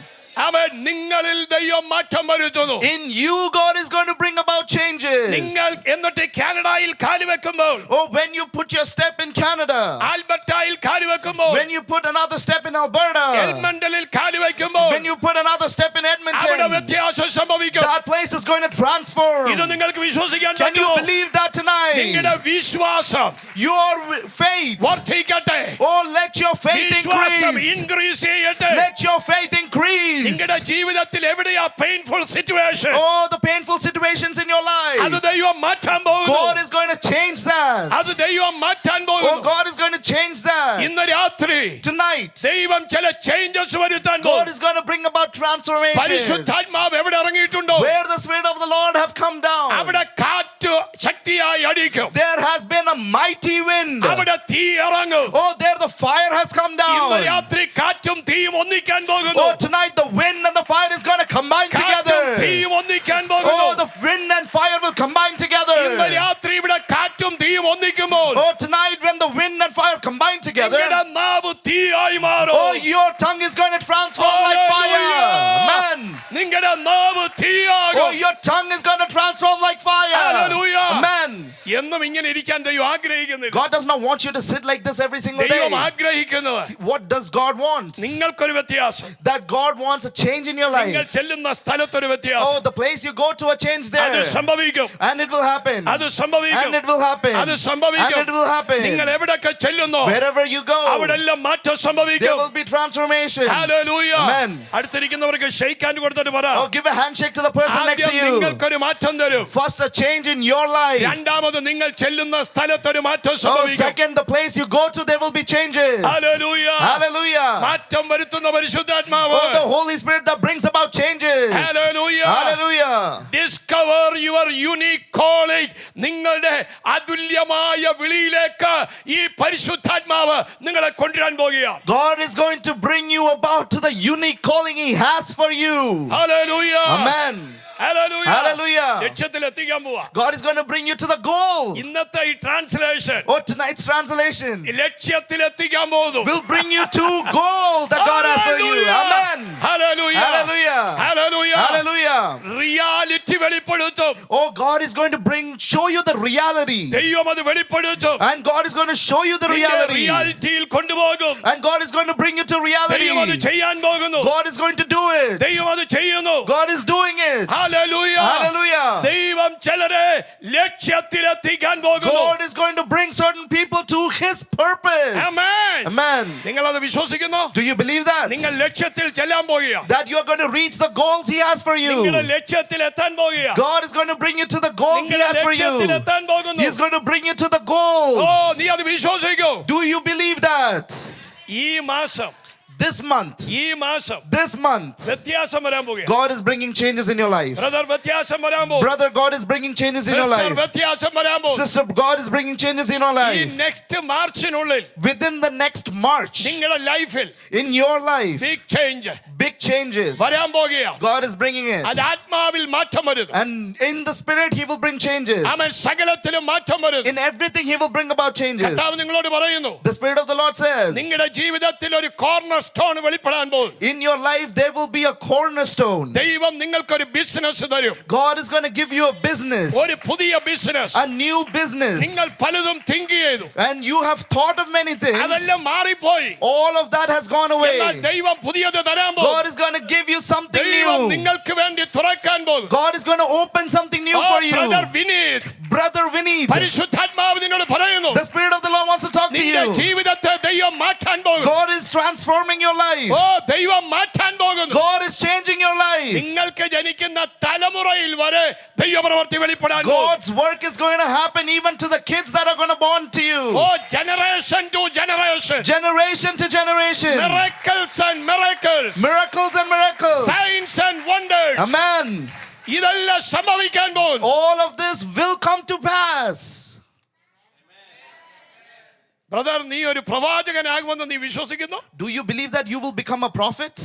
അവൻ നിങ്ങളിൽ ദൈവം മാറ്റം വരുത്തുന്നു. In you, God is going to bring about changes. നിങ്ങൾ എന്നിട്ട് കാനഡയിൽ കാലുവെക്കുമ്പോൾ, Oh, when you put your step in Canada, ആൽബർട്ടായിൽ കാലുവെക്കുമ്പോൾ, when you put another step in Alberta, എൽമണ്ടലിൽ കാലുവെക്കുമ്പോൾ, when you put another step in അവിടെ Edmonton, വ്യത്യാസം സംഭവിക്കും. that place is going to transform. ഇത് നിങ്ങൾക്ക് വിശ്വസിക്കാൻ Can you പറ്റുമോ? believe that tonight? നിങ്ങളുടെ വിശ്വാസം Your faith. വർദ്ധിക്കട്ടെ. Oh, let your faith വിശ്വാസം increase. ഇൻക്രീസ് ചെയ്യട്ടെ. Let your faith increase. നിങ്ങളുടെ ജീവിതത്തിൽ എവിടെയാ painful situation, Oh, the painful situations in your അത് life. ദൈവം മാറ്റാൻ പോകുന്നു. God is going to change അത് that. ദൈവം മാറ്റാൻ Oh, പോകുന്നു. God is going to change that. ഇന്ന് രാത്രി Tonight, ദൈവം ചില ചേഞ്ചസ് വരുത്താൻ God പോകുന്നു. is going to bring about transformation. പരിശുദ്ധാത്മാവ് എവിടെ ഇറങ്ങിയിട്ടുണ്ടോ Where the Spirit of the Lord have come down, അവിടെ കാറ്റ് ശക്തിയായി അടിക്കും. there has been a mighty wind. അവിടെ തീ ഇറങ്ങും. Oh, there the fire has come ഇന്ന് down. രാത്രി കാറ്റും തീയും ഒന്നിക്കാൻ പോകുന്നു. Oh, tonight the wind and the fire is going to combine കാറ്റും together. തീയും ഒന്നിക്കാൻ പോകുന്നു. Oh, the wind and fire will combine ഇന്ന് together. രാത്രി ഇവിടെ കാറ്റും തീയും ഒന്നിക്കുമ്പോൾ Oh, tonight when the wind and fire combine together, നിങ്ങളുടെ നാവ് തീയായി മാറും. oh, your tongue is going to transform like fire. Hallelujah. Amen. നിങ്ങളുടെ നാവ് Oh, തീയാകും. your tongue is going to transform like fire. Hallelujah. Amen. എന്നും ഇങ്ങനെ ഇരിക്കാൻ ദൈവം ആഗ്രഹിക്കുന്നില്ല. God does not want you to sit like this every single ദൈവം day. ആഗ്രഹിക്കുന്നത് What does God want? നിങ്ങൾക്കൊരു വ്യത്യാസം, That God wants a change in your നിങ്ങൾ life. ചെല്ലുന്ന സ്ഥലത്തൊരു Oh, വ്യത്യാസം, the place you go to, a change അത് there. സംഭവിക്കും. And it will happen. അത് സംഭവിക്കും. And it will happen. അത് And സംഭവിക്കും. it will നിങ്ങൾ happen. എവിടൊക്കെ ചെല്ലുന്നോ Wherever you go, അവിടെല്ലാം മാറ്റം there സംഭവിക്കും. will be transformations. Hallelujah. Amen. അടുത്തിരിക്കുന്നവർക്ക് ഷെയ്ക്ക് ഹാൻഡ് കൊടുത്തിട്ട് പറ, Oh, give a handshake to the person next to ആദ്യം you. നിങ്ങൾക്കൊരു മാറ്റം തരും. First, a change in your life. രണ്ടാമത് നിങ്ങൾ ചെല്ലുന്ന സ്ഥലത്തൊരു മാറ്റം Oh, സംഭവിക്കും. second, the place you go to, there will be changes. Hallelujah. Hallelujah. മാറ്റം വരുത്തുന്ന പരിശുദ്ധാത്മാവ്. Oh, the Holy Spirit that brings about changes. Hallelujah. Hallelujah. Discover your unique calling. നിങ്ങളുടെ അതുല്യമായ വിളിയിലേക്ക് ഈ പരിശുദ്ധാത്മാവ് നിങ്ങളെ കൊണ്ടുവരാൻ പോകുകയാണ്. God is going to bring you about to the unique calling He has for you. Hallelujah. Amen. Hallelujah. Hallelujah. ലക്ഷ്യത്തിൽ എത്തിക്കാൻ പോവാ. God is going to bring you to the goal. ഇന്നത്തെ ഈ ട്രാൻസ്ലേഷൻ Oh, tonight's translation ലക്ഷ്യത്തിൽ എത്തിക്കാൻ പോകുന്നു. will bring you to goal that God has for you. Amen. Hallelujah. Hallelujah. ഹല്ലേലൂയ. Hallelujah. Reality വെളിപ്പെടുത്തും. Oh, God is going to show you the reality. ദൈവം അത് വെളിപ്പെടുത്തും. And God is going to show you the reality. റിയാലിറ്റിയിൽ കൊണ്ടുപോകും. And God is going to bring you to reality. ദൈവം അത് ചെയ്യാൻ പോകുന്നു. God is going to do it. ദൈവം അത് ചെയ്യുന്നു. God is doing it. Hallelujah. Hallelujah. ദൈവം ചിലരെ ലക്ഷ്യത്തിലെത്തിക്കാൻ പോകുന്നു. God is going to bring certain people to His purpose. Amen. Amen. നിങ്ങൾ അത് വിശ്വസിക്കുന്നു? Do you believe that? നിങ്ങൾ ലക്ഷ്യത്തിൽ ചെല്ലാൻ പോകുകയാണ്. That you are going to reach the goals He has for you. നിങ്ങളുടെ ലക്ഷ്യത്തിൽ എത്താൻ പോകുകയാണ്. God is going to bring you to the goals He has for ലക്ഷ്യത്തിൽ you. എത്താൻ പോകുന്നു. He is going to bring you to the goals. നീ അത് വിശ്വസിക്കൂ. Do you believe that? ഈ മാസം This month, വ്യത്യാസം വരാൻ പോകുകയാണ്. God is bringing changes in your life. Brother വ്യത്യാസം വരാൻ പോകും. Brother, God is bringing changes in your sister life. വ്യത്യാസം വരാൻ പോകും. Sister, God is bringing changes in your ഈ life. നെക്സ്റ്റ് മാർച്ചിനുള്ളിൽ Within the next March, നിങ്ങളുടെ ലൈഫിൽ in your life, big change big changes. വരാൻ പോകുകയാണ്. God is bringing it. അത് ആത്മാവിൽ മാറ്റം വരുന്നു. And in the spirit, He will bring changes. അവൻ സകലത്തിലും മാറ്റം വരുന്നു. In everything, He will bring about changes. കർത്താവ് നിങ്ങളോട് പറയുന്നു, The Spirit of the Lord says, നിങ്ങളുടെ ജീവിതത്തിൽ ഒരു കോർണർ സ്റ്റോൺ വെളിപ്പെടാൻ പോകും. in your life, there will be a cornerstone. ദൈവം നിങ്ങൾക്കൊരു ബിസിനസ് തരും. God is going to give you a business, ഒരു പുതിയ ബിസിനസ്. a new business. നിങ്ങൾ പലതും തിങ്ക് ചെയ്തു. And you have thought of many things. അതെല്ലാം മാറിപ്പോയി. All of that has gone away. എന്നാൽ ദൈവം പുതിയത് തരാൻ പോകും. God is going to give you something ദൈവം new. നിങ്ങൾക്ക് വേണ്ടി തുറക്കാൻ പോകും. God is going to open something new for you. Brother Vineeth, Brother Vinith, പരിശുദ്ധാത്മാവ് നിന്നോട് പറയുന്നു, the Spirit of the Lord wants to talk to നിന്റെ you. ജീവിതത്തെ ദൈവം മാറ്റാൻ പോകും. God is transforming your life. ദൈവം മാറ്റാൻ പോകുന്നു. God is changing your life. നിങ്ങൾക്ക് ജനിക്കുന്ന തലമുറയിൽ വരെ ദൈവപ്രവൃത്തി വെളിപ്പെടാൻ പോകും. God's work is going to happen even to the kids that are going to born to you. Generation to generation. Generation to generation. Miracles and miracles. Miracles and miracles. Signs and wonders. Amen. ഇതെല്ലാം സംഭവിക്കാൻ പോകുന്നു. All of this will come to pass. Brother, നീ ഒരു പ്രവാചകനാകുമെന്ന് നീ വിശ്വസിക്കുന്നു? Do you believe that you will become a prophet?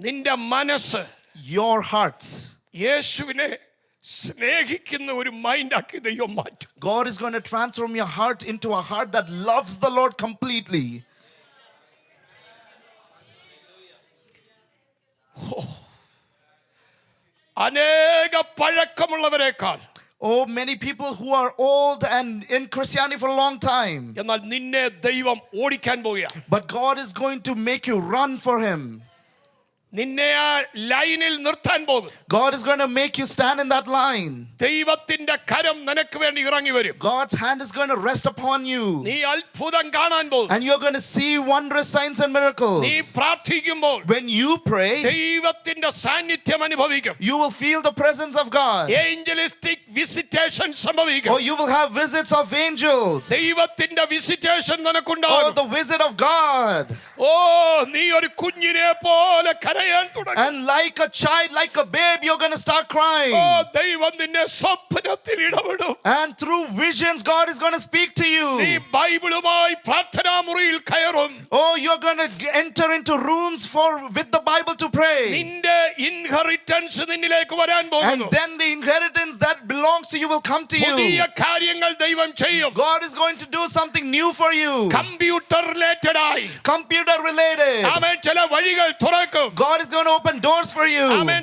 നിന്റെ മനസ്സ് your hearts. യേശുവിനെ സ്നേഹിക്കുന്ന ഒരു മൈൻഡാക്കി ദൈവം മാറ്റും. God is going to transform your heart into a heart that loves the Lord completely. അനേക പഴക്കമുള്ളവരെക്കാൾ, Oh, many people who are old and in Christianity for a long time. എന്നാൽ നിന്നെ ദൈവം ഓടിക്കാൻ പോവുകയാണ്. But God is going to make you run for Him. നിന്നെ ആ ലൈനിൽ നിർത്താൻ പോകും. God is going to make you stand in that line. ദൈവത്തിന്റെ കരം നിനക്ക് വേണ്ടി ഇറങ്ങി വരും. God's hand is going to rest upon you. നീ അത്ഭുതം കാണാൻ പോകും. And you're going to see wondrous signs and miracles. നീ പ്രാർത്ഥിക്കുമ്പോൾ When you pray, ദൈവത്തിന്റെ സാന്നിധ്യം അനുഭവിക്കും. you will feel the presence of God. Angelistic visitation സംഭവിക്കും. Oh, you will have visits of angels. ദൈവത്തിന്റെ വിസിറ്റേഷൻ Oh, നിനക്കുണ്ടാകും. the visit of God. നീ ഒരു കുഞ്ഞിനെ പോലെ കരയാൻ തുടങ്ങും. And like a child, like a babe, you're going to start crying. ദൈവം നിന്നെ സ്വപ്നത്തിൽ ഇടപെടും. And through visions, God is going to speak to നീ you. ബൈബിളുമായി പ്രാർത്ഥനാ മുറിയിൽ കയറും. Oh, you're going to enter into rooms with the Bible to pray. നിന്റെ inheritance നിന്നിലേക്ക് വരാൻ And പോകുന്നു. then the inheritance that belongs to you will come to പുതിയ you. കാര്യങ്ങൾ ദൈവം ചെയ്യും. God is going to do something new for you. Computer related ആയി Computer related. അവൻ ചില വഴികൾ തുറക്കും. God is going to open doors for you. അവൻ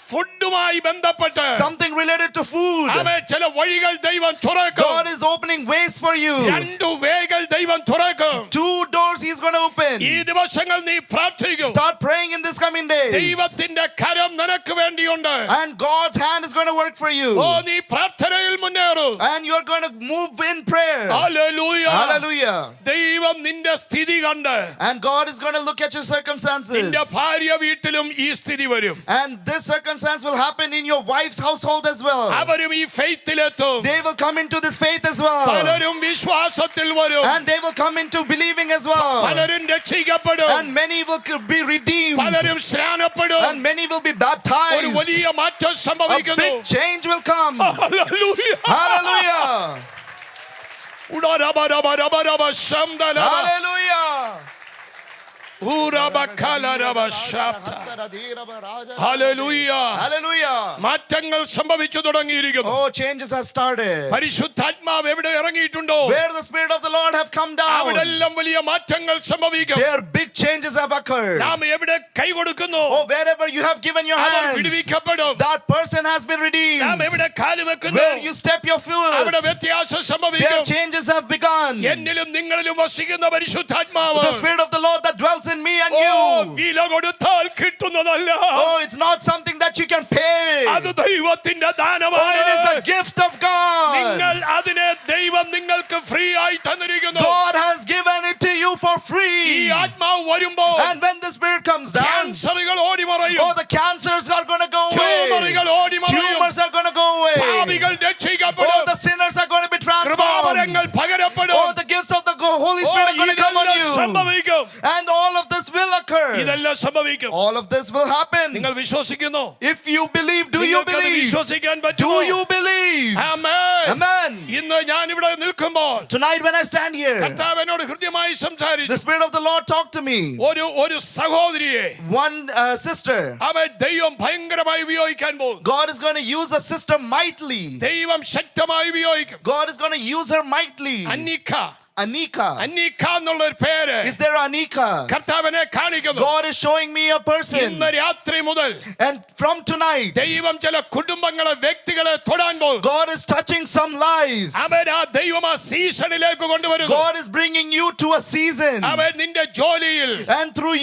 ഫുഡുമായി ബന്ധപ്പെട്ട് Something related to food. അവൻ ചില വഴികൾ ദൈവം തുറക്കും. God is opening ways for you. രണ്ടു വേകൾ ദൈവം തുറക്കും. 2 doors He's going to open. ഈ ദിവസങ്ങൾ നീ പ്രാർത്ഥിക്കും. Start praying in this coming days. ദൈവത്തിന്റെ കരം നിനക്ക് വേണ്ടിയുണ്ട്. And God's hand is going to work for you. നീ പ്രാർത്ഥനയിൽ മുന്നേറും. And you're going to move in prayer. Hallelujah. Hallelujah. ദൈവം നിന്റെ സ്ഥിതി കണ്ട് And God is going to look at your circumstances. നിന്റെ ഭാര്യ വീട്ടിലും ഈ സ്ഥിതി വരും. And this circumstance will happen in your wife's household as well. അവരും ഈ ഫെയ്ത്തിലെത്തും. They will come into this faith as well. പലരും വിശ്വാസത്തിൽ വരും. And they will come into believing as well. പലരും രക്ഷിക്കപ്പെടും. And many will be redeemed. പലരും സ്നാനപ്പെടും. And many will be ഒരു baptized. വലിയ മാറ്റം A സംഭവിക്കുന്നു. big change will come. Hallelujah. Hallelujah. ഉടരബരബരബരബ ശംദലബ. Hallelujah. ഹല്ലേലൂയ. Hallelujah. മാറ്റങ്ങൾ സംഭവിച്ചു തുടങ്ങിയിരിക്കുന്നു. Oh, changes have started. പരിശുദ്ധാത്മാവ് എവിടെ ഇറങ്ങിയിട്ടുണ്ടോ Where the Spirit of the Lord have come down, അവിടെല്ലാം വലിയ മാറ്റങ്ങൾ സംഭവിക്കും. there big changes have occurred. നാം എവിടെ കൈ കൊടുക്കുന്നു Oh, wherever you have given your our hands, വിടുവിക്കപ്പെടും. that person has been നാം redeemed. എവിടെ കാല് വെക്കുന്നു Where you step your അവിടെ foot, വ്യത്യാസം there സംഭവിക്കും. changes have begun. എന്നിലും നിങ്ങളിലും വസിക്കുന്ന പരിശുദ്ധാത്മാവ് The Spirit of the Lord that dwells in me and you. വില കൊടുത്താൽ കിട്ടുന്നതല്ല. Oh, it's not something that you can pay. അത് ദൈവത്തിന്റെ Oh, ദാനമാണ്. it is a gift of God. നിങ്ങൾ അതിനെ ദൈവം നിങ്ങൾക്ക് ഫ്രീ ആയി തന്നിരിക്കുന്നു. God has given it to you for ഈ free. ആത്മാവ് വരുമ്പോൾ And when the Spirit comes down, ക്യാൻസറുകൾ ഓടി മറയും. oh, the cancers are going to go away. ട്യൂമറുകൾ ഓടി മറയും. Tumors are going to go away. പാപികൾ Oh, രക്ഷിക്കപ്പെടും. the sinners are going to be transformed. കൃപാവരങ്ങൾ പകരപ്പെടും. Oh, the gifts of the Holy Spirit are going to come on ഇതെല്ലാം you. സംഭവിക്കും. And all of this will occur. ഇതെല്ലാം സംഭവിക്കും. All of this will happen. നിങ്ങൾ വിശ്വസിക്കുന്നു? If you believe, do you നിങ്ങൾക്കത് believe? വിശ്വസിക്കാൻ Do പറ്റുമോ? you believe? Amen. Amen. ഇന്ന് ഞാൻ ഇവിടെ നിൽക്കുമ്പോൾ Tonight when I stand here, കർത്താവ് എന്നോട് ഹൃദ്യമായി the സംസാരിച്ചു. Spirit of the Lord talked to me. ഒരു സഹോദരിയെ One sister, അവൻ ദൈവം ഭയങ്കരമായി ഉപയോഗിക്കാൻ പോകും. God is going to use a sister mightily. ദൈവം ശക്തമായി ഉപയോഗിക്കും. God is going to use her mightily. അന്നിക്ക Anika. എന്നുള്ള ഒരു പേര് Is there Anika? കർത്താവിനെ കാണിക്കുന്നു. God is showing me a person. ഇന്ന് രാത്രി മുതൽ And from tonight, ദൈവം ചില കുടുംബങ്ങളെ വ്യക്തികളെ തൊടാൻ പോകും. God is touching some lives. അവൻ ആ ദൈവം ആ സീസണിലേക്ക് കൊണ്ടുവരുന്നു. God is bringing you to a season. അവൻ നിന്റെ ജോലിയിൽ And through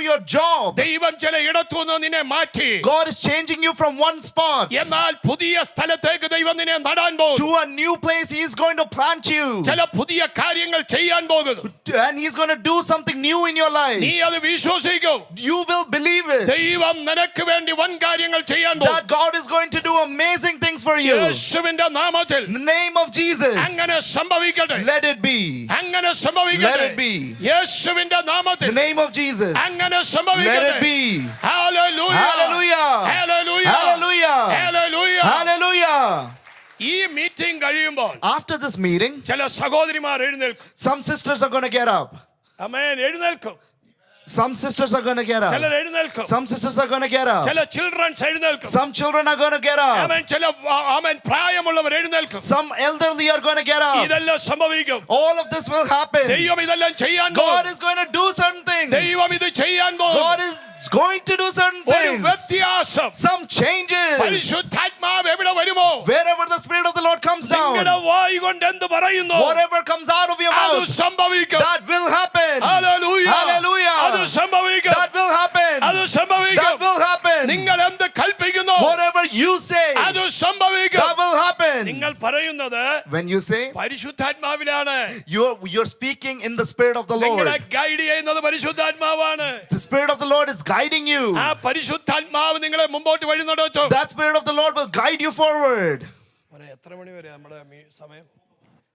your job, ദൈവം ചില ഇടത്തുനിന്ന് നിന്നെ മാറ്റി. God is changing you from one spot എന്നാൽ പുതിയ സ്ഥലത്തേക്ക് ദൈവം നിന്നെ നടാൻ പോകും. to a new place. He is going to plant you. ചില പുതിയ കാര്യങ്ങൾ ചെയ്യാൻ പോകുന്നു. And He's going to do something new in your life. നീ അത് വിശ്വസിക്കൂ. You will believe it. ദൈവം നിനക്ക് വേണ്ടി വൻ കാര്യങ്ങൾ ചെയ്യാൻ പോകും. That God is going to do amazing things for you. യേശുവിന്റെ നാമത്തിൽ In the name of Jesus. അങ്ങനെ സംഭവിക്കട്ടെ. Let it be. അങ്ങനെ Let സംഭവിക്കട്ടെ. it be. യേശുവിന്റെ In നാമത്തിൽ the name of Jesus. അങ്ങനെ Let സംഭവിക്കട്ടെ. it be. ഹല്ലേലൂയ. Hallelujah. ഹല്ലേലൂയ. Hallelujah. ഹല്ലേലൂയ. Hallelujah. ഈ മീറ്റിംഗ് കഴിയുമ്പോൾ After this meeting, ചില സഹോദരിമാർ എഴുന്നേൽക്കും. some sisters are going to get up. ആമേൻ. എഴുന്നേൽക്കും. Some sisters are going to get up. ചിലർ എഴുന്നേൽക്കും. Some sisters are going to get up. ചില ചിൽഡ്രൻസ് എഴുന്നേൽക്കും. Some children are going to get up. Amen. ചില amen പ്രായമുള്ളവർ എഴുന്നേൽക്കും. Some elderly are going to get up. ഇതെല്ലാം സംഭവിക്കും. All of this will happen. ദൈവം ഇതെല്ലാം ചെയ്യാൻ God പോകും. is going to do certain things. ദൈവം ഇത് ചെയ്യാൻ പോകും. God is going to do certain ഒരു things. വ്യത്യാസം. Some changes. പരിശുദ്ധാത്മാവ് എവിടെ വരുമോ Wherever the Spirit of the Lord comes നിങ്ങളുടെ down, വായ് കൊണ്ട് എന്ത് പറയുന്നു whatever comes out of your അത് mouth, സംഭവിക്കും. that will happen. ഹല്ലേലൂയ. Hallelujah. അത് സംഭവിക്കും. That will happen. അത് സംഭവിക്കും. That will happen. നിങ്ങൾ എന്ത് കൽപ്പിക്കുന്നു Whatever you say, അത് സംഭവിക്കും. that will happen. നിങ്ങൾ പറയുന്നത് When you say, പരിശുദ്ധാത്മാവിലാണ്. you're speaking in the Spirit of the നിങ്ങളെ Lord. ഗൈഡ് ചെയ്യുന്നത് പരിശുദ്ധാത്മാവാണ്. The Spirit of the Lord is guiding you. ആ പരിശുദ്ധാത്മാവ് നിങ്ങളെ മുമ്പോട്ട് വഴി നടത്തും. That Spirit of the Lord will guide you forward. എത്ര മണി വരെ നമ്മുടെ സമയം?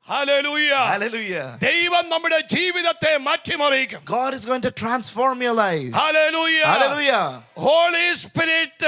ഹല്ലേലൂയ. Hallelujah. ദൈവം നമ്മുടെ ജീവിതത്തെ മാറ്റിമറിക്കും. God is going to transform your life. Hallelujah. Hallelujah. Holy Spirit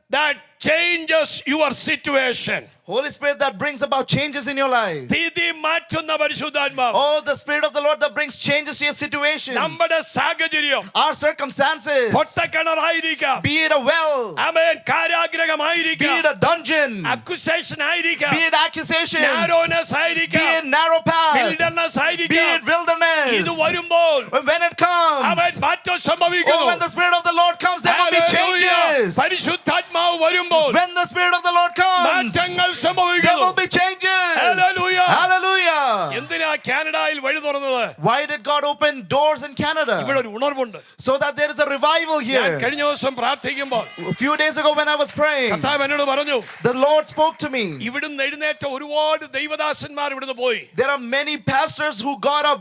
that changes your situation. Holy Spirit that brings about changes in your life. സ്ഥിതി മാറ്റുന്ന പരിശുദ്ധാത്മാവ്. Oh, the Spirit of the Lord that brings changes to your situations. നമ്മുടെ സാഹചര്യം Our circumstances. പൊട്ടക്കിണറായിരിക്കാം. Be it a well. Amen. Be കാരാഗ്രഹമായിരിക്കാം. it a dungeon. Accusation ആയിരിക്കാം. Be it accusations. നാരോനസ് Be ആയിരിക്കാം. it narrow paths. വിൽഡർനസ് Be ആയിരിക്കാം. it wilderness. ഇത് വരുമ്പോൾ When it comes. അവൻ മാറ്റം Oh, സംഭവിക്കുന്നു. when the Spirit of the Lord comes, there will be changes. പരിശുദ്ധാത്മാവ് വരുമ്പോൾ When the Spirit of the Lord comes, മാറ്റങ്ങൾ there സംഭവിക്കുന്നു. will be changes. Hallelujah. Hallelujah. എന്തിനാ കാനഡയിൽ വഴി തുറന്നത്? Why did God open doors in ഇവിടെ Canada? ഒരു ഉണർവുണ്ട്. So that there is a revival ഞാൻ here. കഴിഞ്ഞ ദിവസം പ്രാർത്ഥിക്കുമ്പോൾ A few days ago when I was praying, കർത്താവ് എന്നോട് പറഞ്ഞു, the Lord spoke to me. ഇവിടുന്ന് എഴുന്നേറ്റ ഒരുപാട് ദൈവദാസന്മാർ ഇവിടുന്ന് പോയി. There are many pastors who got up,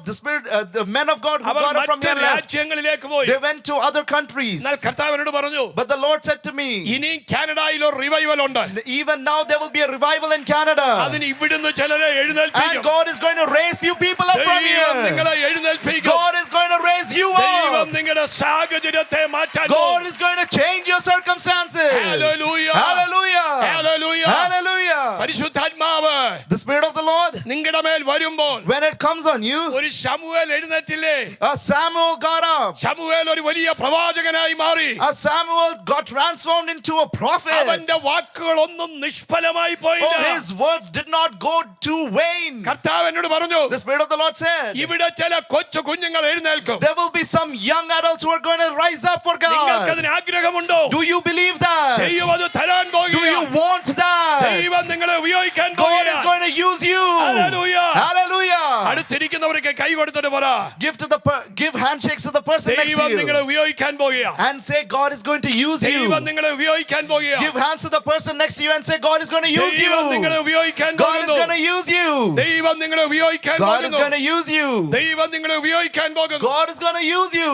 the men of God who our got up from മറ്റ് here left. രാജ്യങ്ങളിലേക്ക് പോയി. They went to other countries. എന്നാൽ കർത്താവ് എന്നോട് പറഞ്ഞു, But the Lord said to me, ഇനിയും കാനഡയിൽ ഒരു റിവൈവൽ ഉണ്ട്. even now there will be a revival in Canada. അതിന് ഇവിടുന്ന് ചിലരെ And എഴുന്നേൽപ്പിക്കും. God is going to raise few people up from ദൈവം here. നിങ്ങളെ എഴുന്നേൽപ്പിക്കും. God is going to raise you ദൈവം up. നിങ്ങളുടെ സാഹചര്യത്തെ മാറ്റാൻ God പോകും. is going to change your circumstances. Hallelujah. Hallelujah. Hallelujah. Hallelujah. പരിശുദ്ധാത്മാവ് The Spirit of the Lord, നിങ്ങളുടെ മേൽ വരുമ്പോൾ when it comes on you, ഒരു ശമൂവേൽ എഴുന്നേറ്റില്ലേ? Samuel got up. ശമൂവേൽ ഒരു വലിയ പ്രവാചകനായി മാറി. Samuel got transformed into a prophet. അവന്റെ വാക്കുകളൊന്നും നിഷ്ഫലമായി പോയില്ല. Oh, his words did not go to vain. കർത്താവ് എന്നോട് പറഞ്ഞു, The Spirit of the Lord said, ഇവിടെ ചില കൊച്ചു കുഞ്ഞുങ്ങൾ എഴുന്നേൽക്കും. there will be some young adults who are going to rise up for God. നിങ്ങൾക്കതിന് ആഗ്രഹമുണ്ടോ? Do you believe that? ദൈവം അത് തരാൻ Do you പോകുകയാണ്. want that? ദൈവം നിങ്ങളെ ഉപയോഗിക്കാൻ God is പോകുകയാണ്. going to use you. Hallelujah. Hallelujah. അടുത്തിരിക്കുന്നവർക്ക് കൈ കൊടുത്തിട്ട് പറ, Give handshakes to the person next ദൈവം to നിങ്ങളെ you ഉപയോഗിക്കാൻ പോകുകയാണ്. and say God is going to use you. ദൈവം നിങ്ങളെ ഉപയോഗിക്കാൻ പോകുകയാണ്. Give hands to the person next to you and say God is going to use ദൈവം നിങ്ങളെ you. ഉപയോഗിക്കാൻ God is പോകുന്നു. going to use you. ദൈവം നിങ്ങളെ ഉപയോഗിക്കാൻ God is പോകുന്നു. going to use you. ദൈവം നിങ്ങളെ ഉപയോഗിക്കാൻ പോകുന്നു. God is going to use you.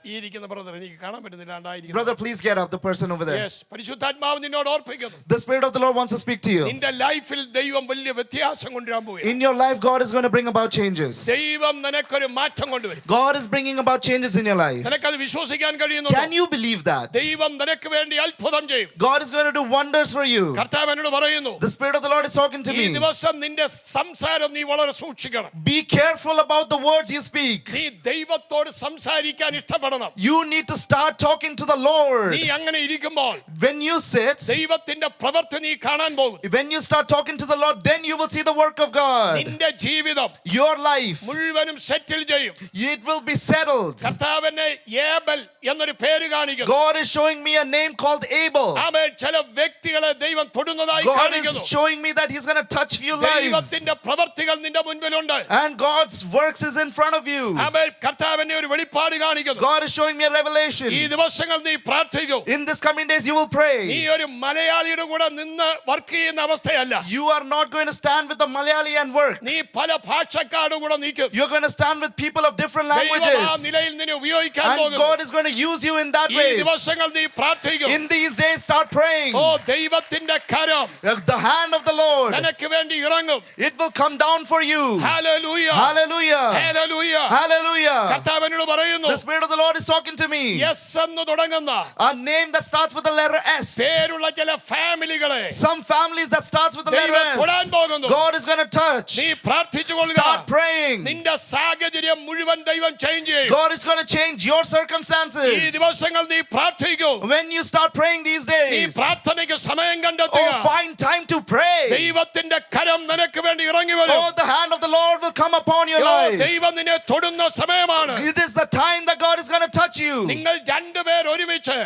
ഈ ഇരിക്കുന്ന ബ്രദർ എനിക്ക് കാണാൻ പറ്റുന്നില്ല. ഉണ്ടായിരിക്കുന്നു. Brother, please get up. The person over there. Yes, പരിശുദ്ധാത്മാവ് നിന്നോട് ഓർപ്പിക്കുന്നു. The Spirit of the Lord wants to speak to you. നിന്റെ ലൈഫിൽ ദൈവം വലിയ വ്യത്യാസം കൊണ്ടുവരാൻ പോവുകയാണ്. In your life, God is going to bring about changes. ദൈവം നിനക്കൊരു മാറ്റം കൊണ്ടുവരും. God is bringing about changes in your life. നിനക്കത് വിശ്വസിക്കാൻ കഴിയുന്നു. Can you believe that? ദൈവം നിനക്ക് വേണ്ടി അത്ഭുതം ചെയ്യും. God is going to do wonders for you. കർത്താവ് എന്നോട് പറയുന്നു, The Spirit of the Lord is talking to ഈ me. ദിവസം നിന്റെ സംസാരം നീ വളരെ സൂക്ഷിക്കണം. Be careful about the words you speak. നീ ദൈവത്തോട് സംസാരിക്കാൻ ഇഷ്ടപ്പെടണം. You need to start talking to the Lord. നീ അങ്ങനെ ഇരിക്കുമ്പോൾ When you sit, ദൈവത്തിന്റെ പ്രവൃത്തി നീ കാണാൻ പോകും. when you start talking to the Lord, then you will see the work of God. നിന്റെ ജീവിതം Your life, മുഴുവനും സെറ്റിൽ ചെയ്യും. it will be settled. കർത്താവിനെ ഏബൽ എന്നൊരു പേര് കാണിക്കുന്നു. God is showing me a name called Abel. ആമേൻ. ചില വ്യക്തികളെ ദൈവം തൊടുന്നതായി God കാണിക്കുന്നു. is showing me that He's going to touch few lives. ദൈവത്തിന്റെ പ്രവൃത്തികൾ നിന്റെ മുൻപിലുണ്ട്. And God's works is in front of you. ആമേൻ. കർത്താവിനെ ഒരു വെളിപ്പാട് കാണിക്കുന്നു. God is showing me a ഈ revelation. ദിവസങ്ങൾ നീ പ്രാർത്ഥിക്കും. In this coming days, you will നീ pray. ഒരു മലയാളിയുടെ കൂടെ നിന്ന് വർക്ക് ചെയ്യുന്ന അവസ്ഥയല്ല. You are not going to stand with the Malayali and work. നീ പല ഭാഷക്കാരുടെ കൂടെ നിൽക്കും. You're going to stand with people of different ദൈവം ആ languages. നിലയിൽ നിന്നെ ഉപയോഗിക്കാൻ And പോകുന്നു. God is going to use you in that ഈ way. ദിവസങ്ങൾ നീ പ്രാർത്ഥിക്കും. In these days, start praying. ഓ ദൈവത്തിന്റെ കരം The hand of the Lord, നിനക്ക് വേണ്ടി ഇറങ്ങും. it will come down for you. Hallelujah. Hallelujah. ഹല്ലേലൂയ. Hallelujah. കർത്താവ് എന്നോട് പറയുന്നു, The Spirit of the Lord Lord is talking to me. S എന്ന് തുടങ്ങുന്ന A name that starts with the letter S. പേരുള്ള ചില ഫാമിലികളെ Some families that starts with the letter ദൈവം തൊടാൻ S. പോകുന്നു. God is going to touch. നീ പ്രാർത്ഥിച്ചുകൊള്ളുക. Start praying. നിന്റെ സാഹചര്യം മുഴുവൻ ദൈവം ചേഞ്ച് ചെയ്യും. God is going to change your ഈ circumstances. ദിവസങ്ങൾ നീ പ്രാർത്ഥിക്കൂ. When you start praying these നീ days, പ്രാർത്ഥനയ്ക്ക് സമയം കണ്ടെത്തുക. find time to pray. ദൈവത്തിന്റെ കരം നിനക്ക് വേണ്ടി ഇറങ്ങി വരും. The hand of the Lord will come upon your life. ദൈവം നിന്നെ തൊടുന്ന സമയമാണ്. It is the time that God is going to touch you. നിങ്ങൾ രണ്ടുപേർ ഒരുമിച്ച്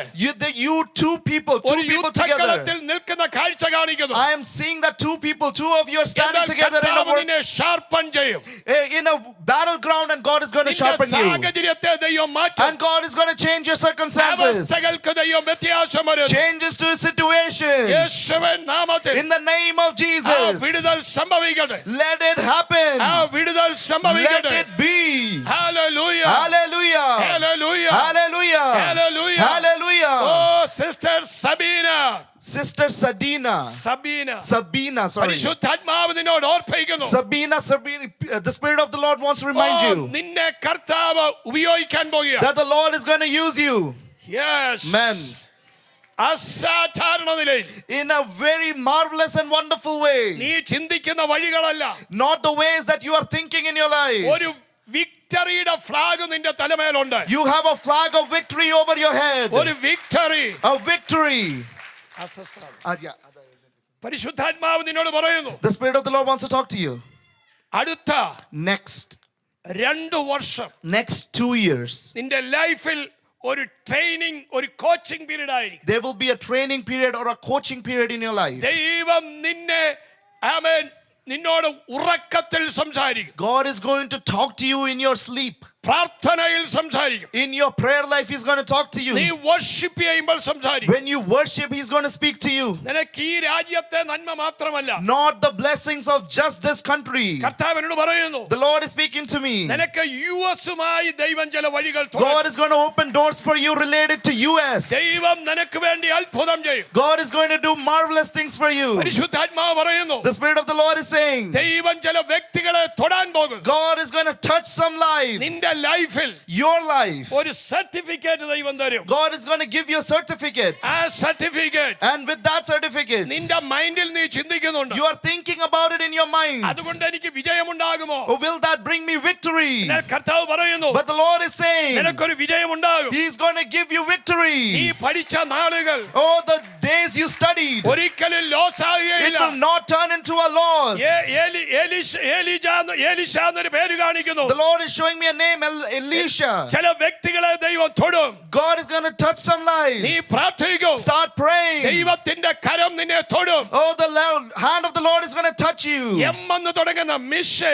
You two people ഒരു together. യുദ്ധക്കളത്തിൽ നിൽക്കുന്ന കാഴ്ച കാണിക്കുന്നു. I am seeing that two of you are standing together in a കർത്താവ് നിന്നെ ഷാർപ്പൻ ചെയ്യും. battleground, and God is going to sharpen you. സാഹചര്യത്തെ ദൈവം മാറ്റും. And God is going to change your circumstances. അവസ്ഥകൾക്ക് ദൈവം വ്യത്യാസം വരുത്തും. Changes to situations. യേശുവിൻ നാമത്തിൽ In the name of ആ Jesus. വിടുതൽ സംഭവിക്കട്ടെ. Let it happen. ആ വിടുതൽ Let സംഭവിക്കട്ടെ. it be. ഹല്ലേലൂയ. Hallelujah. ഹല്ലേലൂയ. Hallelujah. ഹല്ലേലൂയ. Hallelujah. ഓ sister Sabina. Sister Sabina, sorry. പരിശുദ്ധാത്മാവ് നിന്നോട് ഓർപ്പിക്കുന്നു. Sabina, the Spirit of the Lord wants to remind you നിന്നെ കർത്താവ് ഉപയോഗിക്കാൻ പോകുക. that the Lord is going to use you. Yes. Amen. അസാധാരണ നിലയിൽ In a very marvelous and wonderful way. നീ ചിന്തിക്കുന്ന വഴികളല്ല. Not the ways that you are thinking in your life. ഒരു വിക്ടറിയുടെ flag നിന്റെ തലമേലുണ്ട്. You have a flag of victory over your head. ഒരു victory. A victory. പരിശുദ്ധാത്മാവ് നിന്നോട് പറയുന്നു. The Spirit of the Lord wants to talk to you. അടുത്ത Next 2 വർഷം next 2 years നിന്റെ ലൈഫിൽ ഒരു ട്രെയിനിങ് ഒരു കോച്ചിങ് പീരീഡ് ആയിരിക്കും. there will be a training period or a coaching period in your life. ദൈവം നിന്നെ ആമേൻ നിന്നോട് ഉറക്കത്തിൽ സംസാരിക്കും. God is going to talk to you in your sleep. പ്രാർത്ഥനയിൽ സംസാരിക്കും. In your prayer life he's going to talk to you. നീ worship ചെയ്യുമ്പോൾ സംസാരിക്കും. When you worship he's going to speak to you. നിനക്ക് ഈ രാജ്യത്തെ നന്മ മാത്രമല്ല, Not the blessings of just this country. കർത്താവ് എന്നോട് പറയുന്നു. The Lord is speaking to me. നിനക്ക് യുഎസുമായി ദൈവം ചില വഴികൾ തുറക്കും. God is going to open doors for you related to US. ദൈവം നിനക്ക് വേണ്ടി അത്ഭുതം ചെയ്യും. God is going to do marvelous things for you. പരിശുദ്ധാത്മാവ് പറയുന്നു. The Spirit of the Lord is saying ദൈവം ചില വ്യക്തികളെ തൊടാൻ പോകും. God is going to touch some lives. നിന്റെ ലൈഫിൽ Your life. ഒരു സർട്ടിഫിക്കറ്റ് ദൈവം തരും. God is going to give you a certificate. ആ certificate And with that certificate നിന്റെ മൈൻഡിൽ നീ ചിന്തിക്കുന്നുണ്ട്. you are thinking about it in your mind. അതുകൊണ്ട് എനിക്ക് വിജയമുണ്ടാകുമോ? Oh, will that bring me victory? എന്നാൽ കർത്താവ് പറയുന്നു. But the Lord is saying നിനക്കൊരു വിജയമുണ്ടാകും. he's going to give you victory. നീ പഠിച്ച നാളുകൾ Oh, the days you studied, ഒരിക്കലും ലോസ് it ആകുകയില്ല. will not turn into a loss. Elisha എന്നൊരു പേര് കാണിക്കുന്നു. The Lord is showing me a name, Elisha. ചില വ്യക്തികളെ ദൈവം തൊടും. God is going to touch some നീ lives. പ്രാർത്ഥിക്കും. Start praying. ദൈവത്തിന്റെ കരം നിന്നെ തൊടും. Oh, the hand of the Lord is going to touch you. M എന്ന് തുടങ്ങുന്ന മിഷേ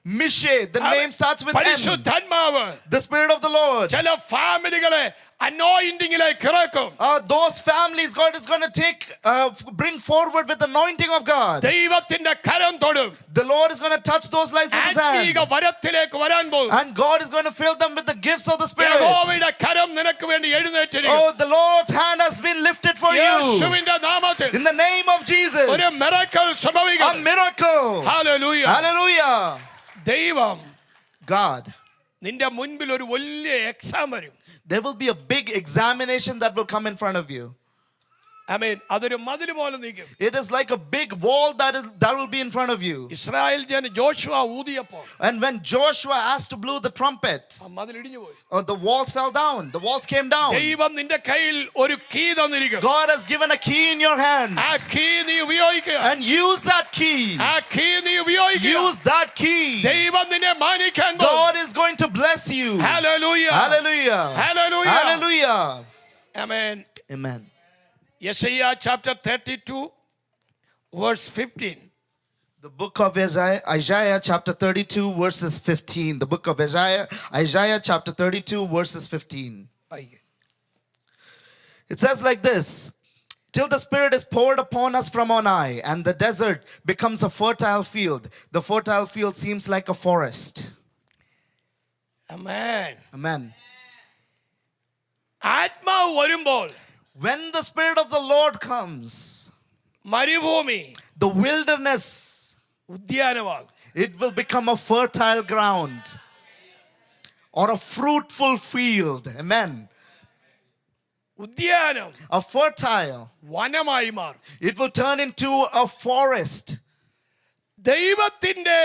Mishe, the name starts with M. പരിശുദ്ധാത്മാവ് The Spirit of the Lord. ചില ഫാമിലികളെ അനോയിന്റിംഗിലേക്ക് ഇറക്കും. Those families God is going to bring forward with the anointing of God. ദൈവത്തിന്റെ കരം തൊടും. The Lord is going to touch those lives with his ആത്മീക hand. വരത്തിലേക്ക് വരാൻ പോകും. And God is going to fill them with the gifts of the Spirit. യഹോവയുടെ കരം നിനക്ക് വേണ്ടി എഴുന്നേറ്റിരിക്കും. Oh, the Lord's hand has been lifted for you. യേശുവിന്റെ നാമത്തിൽ In the name of Jesus. ഒരു മിറക്കിൾ A സംഭവിക്കും. miracle. ഹല്ലേലൂയ. Hallelujah. ദൈവം God. നിന്റെ മുൻപിൽ ഒരു വലിയ എക്സാം വരും. There will be a big examination that will come in front of you. ആമേൻ. അതൊരു മതിൽ പോലെ നിൽക്കും. It is like a big wall that will be in front of you. Israel ജന Joshua ഊതിയപ്പോൾ And when Joshua asked to blow the trumpet, ആ മതിൽ ഇടിഞ്ഞു പോയി. the walls fell down. The walls came down. ദൈവം നിന്റെ കയ്യിൽ ഒരു key തന്നിരിക്കും. God has given a key in your hands. ആ കീ നീ ഉപയോഗിക്കുക. And use that key. ആ കീ നീ ഉപയോഗിക്കുക. Use that key. ദൈവം നിന്നെ മാനിക്കാൻ പോകും. God is going to bless you. Hallelujah. Hallelujah. ഹല്ലേലൂയ. Hallelujah. Amen. Amen. Yesaya chapter 32 verse 15. The book of Isaiah chapter 32 verses 15. The book of Isaiah chapter 32 verses 15. It says like this: till the Spirit is poured upon us from on high, and the desert becomes a fertile field. The fertile field seems like a forest. Amen. Amen. ആത്മാവ് വരുമ്പോൾ When the Spirit of the Lord comes, മരുഭൂമി the wilderness, ഉദ്യാനമാകും. it will become a fertile ground. or a fruitful field. Amen. ഉദ്യാനം A fertile. വനമായി മാറും. It will turn into a forest. ദൈവത്തിന്റെ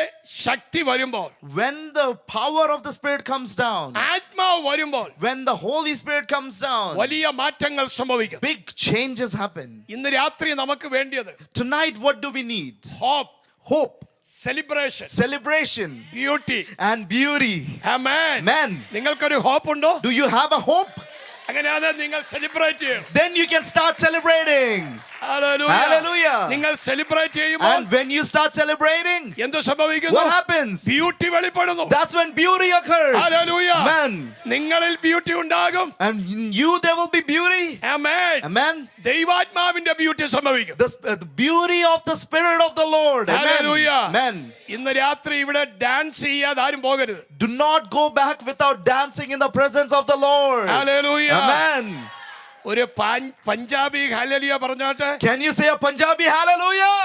ശക്തി വരുമ്പോൾ, When the power of the Spirit comes down, ആത്മാവ് വരുമ്പോൾ when the Holy Spirit comes down, വലിയ മാറ്റങ്ങൾ സംഭവിക്കും. big changes happen. ഇന്ന് രാത്രി നമുക്ക് വേണ്ടിയത് Tonight, what do we need? Hope, Hope, celebration, celebration, beauty. and beauty. Amen. Amen. നിങ്ങൾക്കൊരു ഹോപ്പ് ഉണ്ടോ? Do you have a hope? അങ്ങനെ അത് നിങ്ങൾ സെലിബ്രേറ്റ് ചെയ്യും. Then you can start celebrating. Hallelujah. Hallelujah. നിങ്ങൾ സെലിബ്രേറ്റ് ചെയ്യുമ്പോൾ And when you start celebrating, എന്ത് സംഭവിക്കുന്നു? what happens? ബ്യൂട്ടി വെളിപ്പെടുന്നു. That's when beauty occurs. Hallelujah. Amen. നിങ്ങളിൽ ബ്യൂട്ടി ഉണ്ടാകും. And in you there will be beauty. Amen. Amen. ദൈവാത്മാവിന്റെ beauty സംഭവിക്കും. The beauty of the Spirit of the Lord. Amen. Hallelujah. Amen. ഇന്ന് രാത്രി ഇവിടെ dance ചെയ്യാതെ ആരും പോകരുത്. Do not go back without dancing in the presence of the Lord. Hallelujah. Amen. ഒരു Punjabi hallelujah പറഞ്ഞോട്ടെ. Can you say a Punjabi hallelujah?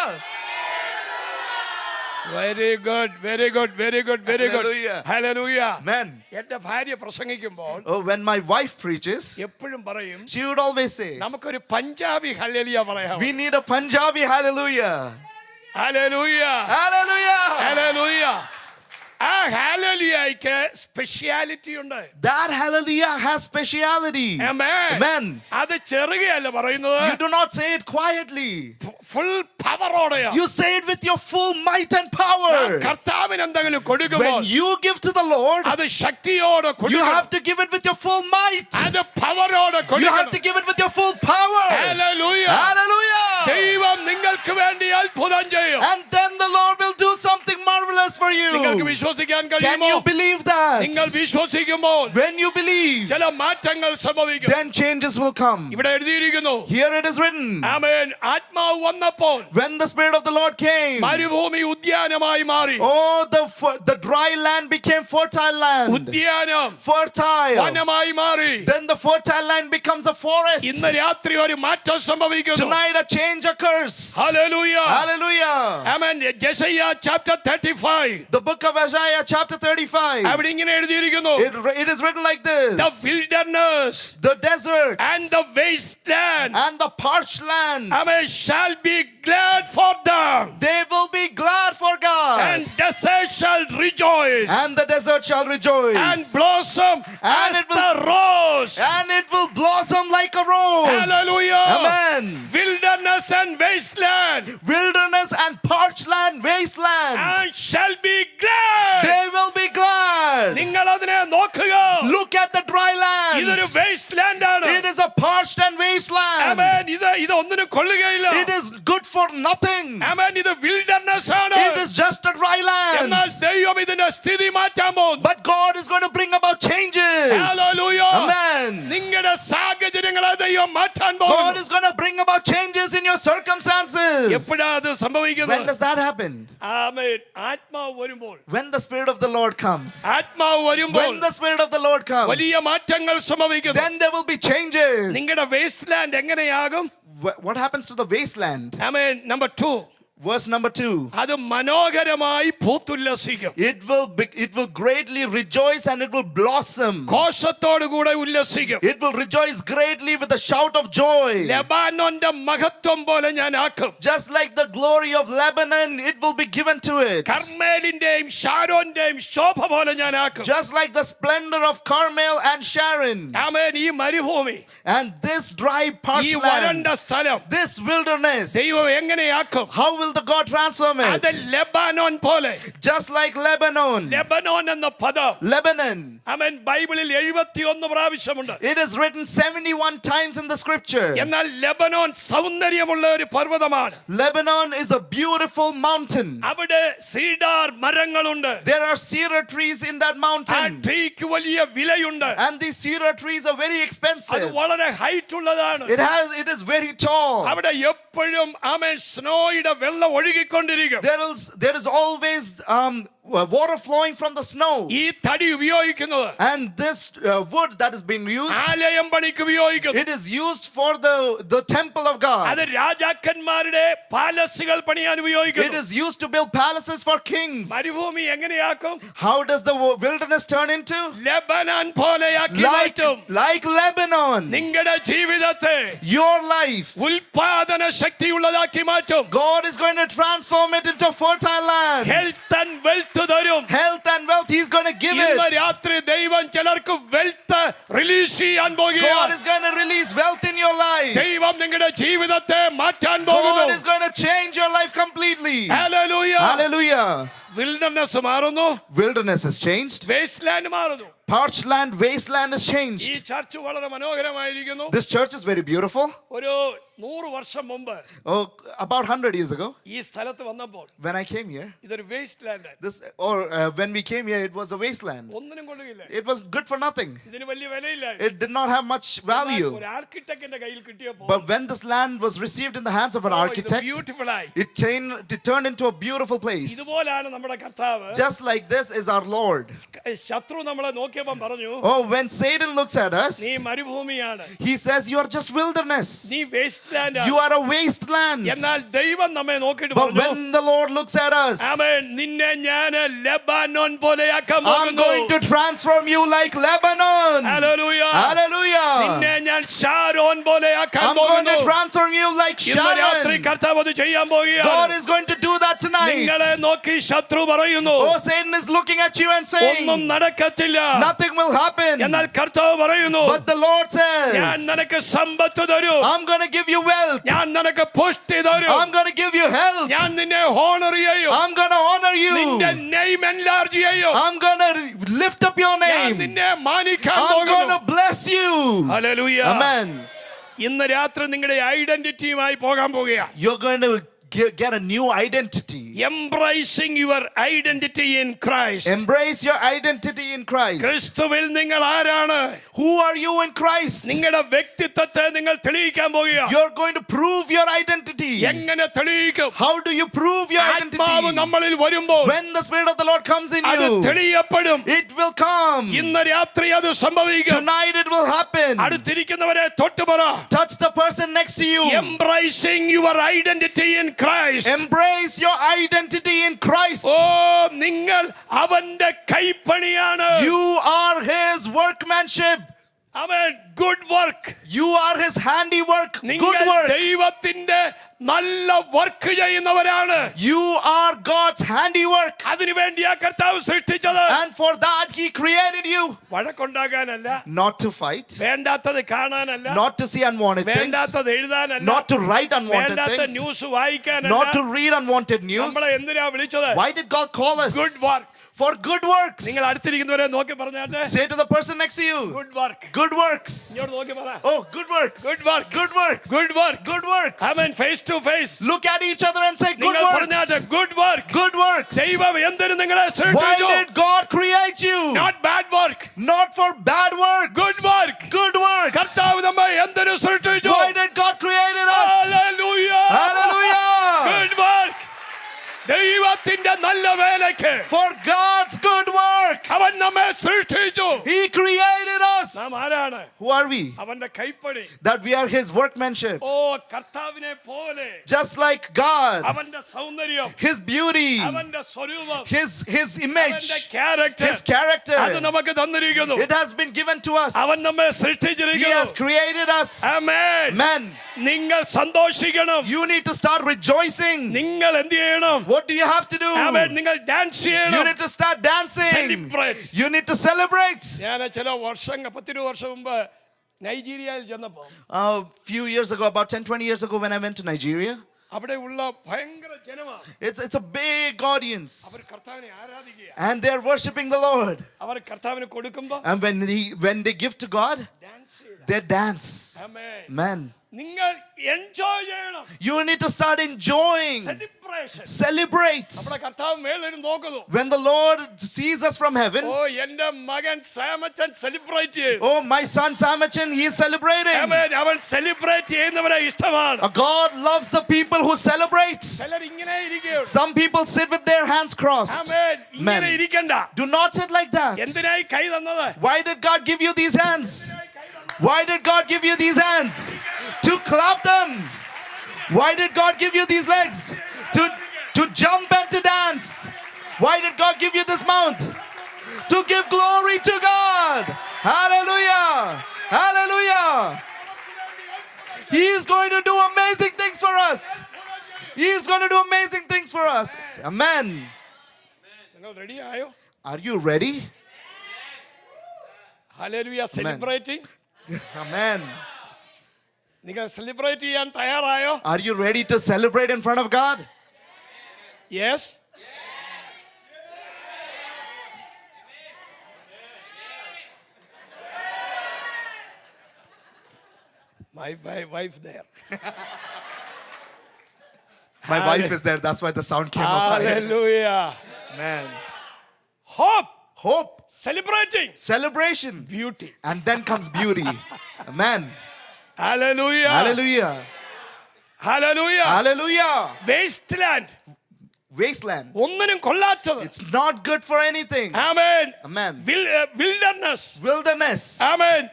Very good, very good, very good, very good. Hallelujah. Hallelujah. Amen. എന്റെ ഭാര്യ പ്രസംഗിക്കുമ്പോൾ Oh, when my wife preaches, എപ്പോഴും പറയും, she would always say, നമുക്കൊരു Punjabi hallelujah പറയാം. we need a Punjabi hallelujah. ഹല്ലേലൂയ, Hallelujah. Hallelujah. ആ ഹല്ലേലൂയയ്ക്ക് speciality ഉണ്ട്. That hallelujah has speciality. Amen. Amen. അത് ചെറുകയല്ല പറയുന്നത്, You do not say it quietly. Full പവറോടെയാ. You say it with your full might and power. കർത്താവിന് എന്തെങ്കിലും കൊടുക്കുമ്പോൾ When you give to the Lord, അത് ശക്തിയോടെ you കൊടുക്കണം. have to give it with your full might. അത് പവറോടെ You have കൊടുക്കണം. to give it with your full power. Hallelujah. Hallelujah. ദൈവം നിങ്ങൾക്ക് വേണ്ടി അത്ഭുതം ചെയ്യും. And then the Lord will do something marvelous for നിങ്ങൾക്ക് you. വിശ്വസിക്കാൻ Can കഴിയുമോ? you believe that? നിങ്ങൾ വിശ്വസിക്കുമ്പോൾ When you believe, ചില മാറ്റങ്ങൾ സംഭവിക്കും. then changes will come. ഇവിടെ എഴുതിയിരിക്കുന്നു, Here it is written, ആമേൻ, ആത്മാവ് വന്നപ്പോൾ when the Spirit of the Lord came, മരുഭൂമി ഉദ്യാനമായി മാറി. oh, the dry land became fertile land. ഉദ്യാനം Fertile. വനമായി മാറി. Then the fertile land becomes a forest. ഇന്ന് രാത്രി ഒരു മാറ്റം സംഭവിക്കുന്നു. Tonight a change occurs. Hallelujah. Hallelujah. Amen. ജെശയ്യ chapter 35. The book of Isaiah chapter 35. അവിടെ ഇങ്ങനെ എഴുതിയിരിക്കുന്നു, It is written like this. the wilderness The deserts and the wasteland, and the parched land, amen, shall be glad for them, they will be glad for God. and desert shall rejoice And the desert shall rejoice. and blossom And as it will- the rose. And it will blossom like a rose. Hallelujah. Amen. Wilderness and wasteland Wilderness and parched land, wasteland. and shall be glad. They will be glad. നിങ്ങൾ അതിനെ നോക്കുക. Look at the dry ഇതൊരു land. wasteland ആണ്. It is a parched and wasteland. ആമേൻ. ഇത് ഒന്നിനും കൊള്ളുകയില്ല. It is good for nothing. ആമേൻ. ഇത് wilderness ആണ്. It is just a dry എന്നാൽ land. ദൈവം ഇതിന്റെ സ്ഥിതി മാറ്റാൻ പോകുന്നു. But God is going to bring about changes. Hallelujah. Amen. നിങ്ങളുടെ സാഹചര്യങ്ങളെ ദൈവം മാറ്റാൻ God പോകുന്നു. is going to bring about changes in your circumstances. എപ്പോഴാ അത് When സംഭവിക്കുന്നത്? does that happen? ആമേൻ. ആത്മാവ് വരുമ്പോൾ, When the Spirit of the Lord comes. ആത്മാവ് വരുമ്പോൾ When the Spirit of the Lord comes, വലിയ മാറ്റങ്ങൾ സംഭവിക്കുന്നു. then there will be changes. നിങ്ങളുടെ വേസ്റ്റ്ലാൻഡ് എങ്ങനെയാകും? What happens to the wasteland? Amen. Number 2, Verse number 2. അത് മനോഹരമായി പൂത്തുല്ലസിക്കും. It will greatly rejoice and it will blossom. ഘോഷത്തോടു കൂടെ ഉല്ലസിക്കും. It will rejoice greatly with a shout of joy. ലെബാനോന്റെ മഹത്വം പോലെ ഞാൻ ആക്കും. Just like the glory of Lebanon, it will be given to it. കർമ്മേലിന്റെയും ഷാരോന്റെയും ശോഭ പോലെ ഞാൻ ആക്കും. Just like the splendor of Carmel and Sharon. ആമേൻ. ഈ മരുഭൂമി, And this dry ഈ parched വരണ്ട land, സ്ഥലം this wilderness, ദൈവം എങ്ങനെയാക്കും? how will the God transform അത് it? ലെബാനോൻ പോലെ. Just like Lebanon. ലെബനോൻ എന്ന പദം Lebanon. അവൻ ബൈബിളിൽ 71 പ്രാവശ്യമുണ്ട്. It is written 71 times in the scripture. എന്നാൽ ലെബനോൻ സൗന്ദര്യമുള്ള ഒരു പർവ്വതമാണ്. Lebanon is a beautiful mountain. അവിടെ സീഡാർ മരങ്ങളുണ്ട്. There are cedar trees in that ആ mountain. ട്രീക്ക് വലിയ വിലയുണ്ട്. And these cedar trees are very അത് expensive. വളരെ ഹൈറ്റ് ഉള്ളതാണ്. It is very tall. അവിടെ എപ്പോഴും ആമേൻ സ്നോയുടെ വെള്ളം ഒഴുകിക്കൊണ്ടിരിക്കും. There is always water flowing from the snow. ഈ തടി ഉപയോഗിക്കുന്നത് And this wood that is being used, ആലയം പണിക്ക് ഉപയോഗിക്കുന്നു. it is used for the temple of God. അത് രാജാക്കന്മാരുടെ പാലസുകൾ പണിയാൻ It ഉപയോഗിക്കുന്നു. is used to build palaces for kings. മരുഭൂമി എങ്ങനെയാക്കും? How does the wilderness turn into? Lebanon പോലെയാക്കി മാറ്റും. Like Lebanon. നിങ്ങളുടെ ജീവിതത്തെ Your life, ഉൽപാദന ശക്തിയുള്ളതാക്കി മാറ്റും. God is going to transform it into fertile land. Health and wealth തരും. Health and wealth, He's going to give ഇന്ന് it. രാത്രി ദൈവം ചിലർക്ക് വെൽത്ത് റിലീസ് ചെയ്യാൻ God പോകുകയാണ്. is going to release wealth in your life. ദൈവം നിങ്ങളുടെ ജീവിതത്തെ മാറ്റാൻ God പോകുന്നു. is going to change your life completely. Hallelujah. Hallelujah. Wilderness മാറുന്നു. Wilderness has changed. Waste land മാറുന്നു. Parched land, wasteland has ഈ changed. ചർച്ച് വളരെ മനോഹരമായിരിക്കുന്നു. This church is very beautiful. ഒരു 100 വർഷം മുമ്പ് Oh, about 100 years ago, ഈ സ്ഥലത്ത് വന്നപ്പോൾ when I came here, ഇതൊരു waste land. when we came here, it was a wasteland. ഒന്നിനും കൊള്ളുകയില്ല. It was good for nothing. ഇതിന് വലിയ വിലയില്ല. It did not have much value. ഒരു ആർക്കിടെക്റ്റിന്റെ കയ്യിൽ കിട്ടിയപ്പോൾ But when this land was received in the hands of an architect, beautiful ആയി. it turned into a beautiful place. ഇതുപോലാണ് നമ്മുടെ കർത്താവ്. Just like this is our Lord. ശത്രു നമ്മളെ നോക്കിയപ്പോൾ പറഞ്ഞു, Oh, when Satan looks at us, നീ മരുഭൂമിയാണ്. he says, you are just wilderness. നീ waste land. You are a wasteland. എന്നാൽ ദൈവം നമ്മെ നോക്കിയിട്ട് But പറഞ്ഞു, when the Lord looks at us, ആമേൻ, നിന്നെ ഞാൻ ലെബനോൻ പോലെയാക്കാൻ I'm പോകുന്നു. going to transform you like Lebanon. Hallelujah. Hallelujah. നിന്നെ ഞാൻ ഷാരോൻ പോലെയാക്കാൻ I'm going പോകുന്നു. to transform you like ഇന്ന് രാത്രി Sharon. കർത്താവ് അത് ചെയ്യാൻ God പോകുകയാണ്. is going to do that tonight. നിങ്ങളെ നോക്കി ശത്രു പറയുന്നു, Oh, Satan is looking at you and saying, ഒന്നും നടക്കത്തില്ല. nothing will happen. എന്നാൽ കർത്താവ് പറയുന്നു, But the Lord ഞാൻ says, നിനക്ക് സമ്പത്ത് തരും. I'm going to give you wealth. ഞാൻ നിനക്ക് പുഷ്ടി തരും. I'm going to give you health. ഞാൻ നിന്നെ ഹോണർ ചെയ്യും. I'm going to honor നിന്റെ you. നെയിം എൻലാർജ് ചെയ്യും. I'm going to lift up your ഞാൻ name. നിന്നെ മാനിക്കാൻ I'm going പോകുന്നു. to bless you. Hallelujah. Amen. ഇന്ന് രാത്രി നിങ്ങളുടെ ഐഡന്റിറ്റിയുമായി പോകാൻ പോകുകയാണ്. You're going to get a new identity. Embracing your identity in Christ. Embrace your identity in Christ. ക്രിസ്തുവിൽ നിങ്ങൾ ആരാണ്? Who are you in Christ? നിങ്ങളുടെ വ്യക്തിത്വത്തെ നിങ്ങൾ തെളിയിക്കാൻ പോകുകയാണ്. You're going to prove your identity. എങ്ങനെ തെളിയിക്കും? How do you prove your ആത്മാവ് identity? നമ്മളിൽ വരുമ്പോൾ When the Spirit of the Lord comes in അത് you, തെളിയപ്പെടും. it will come. ഇന്ന് രാത്രി അത് സംഭവിക്കും. Tonight it will happen. അടുത്തിരിക്കുന്നവരെ തൊട്ടു പറ, Touch the person next to you. embracing your identity in Christ. Embrace your identity in Christ. ഓ, നിങ്ങൾ അവന്റെ കൈപ്പണിയാണ്. You are His workmanship. അവൻ good work. You are His handiwork. Good നിങ്ങൾ work. ദൈവത്തിന്റെ നല്ല work ചെയ്യുന്നവരാണ്. You are God's handiwork. അതിനുവേണ്ടിയാ കർത്താവ് സൃഷ്ടിച്ചത്. And for that He created you. വഴക്കുണ്ടാകാനല്ല, Not to fight. വേണ്ടാത്തത് കാണാനല്ല, Not to see unwanted things. വേണ്ടാത്തത് എഴുതാനല്ല, Not to write unwanted വേണ്ടാത്ത things. ന്യൂസ് വായിക്കാനല്ല. Not to read unwanted news. നമ്മളെ എന്തിനാ വിളിച്ചത്? Why did God call us? Good work. For good works. നിങ്ങൾ അടുത്തിരിക്കുന്നവരെ നോക്കി പറഞ്ഞാട്ടെ, Say to the person next to you, good work. good works. ഇങ്ങോട്ട് നോക്കി പറ, Oh, good works. Good work. Good works. Good work. Good works. അവൻ face to face Look at each other and say, good നിങ്ങൾ works. പറഞ്ഞാട്ടെ, good work. Good works. ദൈവം എന്തിനു നിങ്ങളെ Why സൃഷ്ടിച്ചു? did God create you? Not bad work. Not for bad works. Good work. Good works. കർത്താവ് നമ്മെ എന്തിനു സൃഷ്ടിച്ചു? Why did God create us? Hallelujah. Hallelujah. Good work. ദൈവത്തിന്റെ നല്ല വേലയ്ക്ക് For God's good work. അവൻ നമ്മെ സൃഷ്ടിച്ചു. He created us. നാം ആരാണ്? Who are we? അവന്റെ കൈപ്പണി. That we are His workmanship. ഓ, കർത്താവിനെ പോലെ Just like God. അവന്റെ സൗന്ദര്യം, His beauty. അവന്റെ സ്വരൂപം, His അവന്റെ image. Character, His character. അത് നമുക്ക് തന്നിരിക്കുന്നു. It has been given to us. അവൻ നമ്മെ He സൃഷ്ടിച്ചിരിക്കുന്നു. has created us. Amen. Men, നിങ്ങൾ സന്തോഷിക്കണം. you need to start rejoicing. നിങ്ങൾ എന്ത് ചെയ്യണം? What do you have to do? ആമേൻ. നിങ്ങൾ ഡാൻസ് You ചെയ്യണം. need to start dancing. Celebrate. You need to celebrate. ഞാൻ ചില വർഷങ്ങൾ 10-20 വർഷം മുമ്പ് നൈജീരിയയിൽ ചെന്നപ്പോൾ A few years ago, about 10-20 years ago, when I went to Nigeria, അവിടെ ഉള്ള ഭയങ്കര ജനമാണ്. it's a big audience. അവർ കർത്താവിനെ ആരാധിക്കുക. And they're worshiping the Lord. അവർ കർത്താവിന് കൊടുക്കുമ്പോൾ And when they give to God, dance ചെയ്യുക. they dance. ആമേൻ. Men, നിങ്ങൾ എൻജോയ് ചെയ്യണം. You need to start enjoying. Celebration. Celebrate. നമ്മുടെ കർത്താവ് മേളിൽ നോക്കുന്നു. When the Lord sees us from heaven, ഓ എന്റെ മകൻ സാമച്ചൻ സെലിബ്രേറ്റ് ചെയ്തു. oh, my son Samachan, he is celebrating. ആമേൻ. അവൻ സെലിബ്രേറ്റ് ചെയ്യുന്നവരെ ഇഷ്ടമാണ്. God loves the people who celebrate. ചിലർ ഇങ്ങനെ ഇരിക്കുകയുള്ളൂ. Some people sit with their hands crossed. ആമേൻ. ഇങ്ങനെ Men. ഇരിക്കണ്ട. Do not sit like that. എന്തിനായി കൈ തന്നത്? Why did God give you these hands? Why did God give you these hands? To clap them. Why did God give you these legs? To jump and to dance. Why did God give you this mouth? To give glory to God. Hallelujah. Hallelujah. He is going to do amazing things for us. He is going to do amazing things for us. Amen. നിങ്ങൾ ready ആയോ? Are you ready? Hallelujah. Celebrating. Amen. നിങ്ങൾ celebrate ചെയ്യാൻ തയ്യാറായോ? Are you ready to celebrate in front of God? Yes. My wife there. My wife is there. That's why the sound came up high. Hallelujah. Man. Hope. Hope. Celebrating. Celebration. Beauty. And then comes beauty. Amen. Hallelujah. Hallelujah. Hallelujah. Hallelujah. Wasteland. Wasteland. ഒന്നിനും കൊള്ളാത്തത്. It's not good for anything. Amen. Amen. Wilderness. Wilderness. Amen.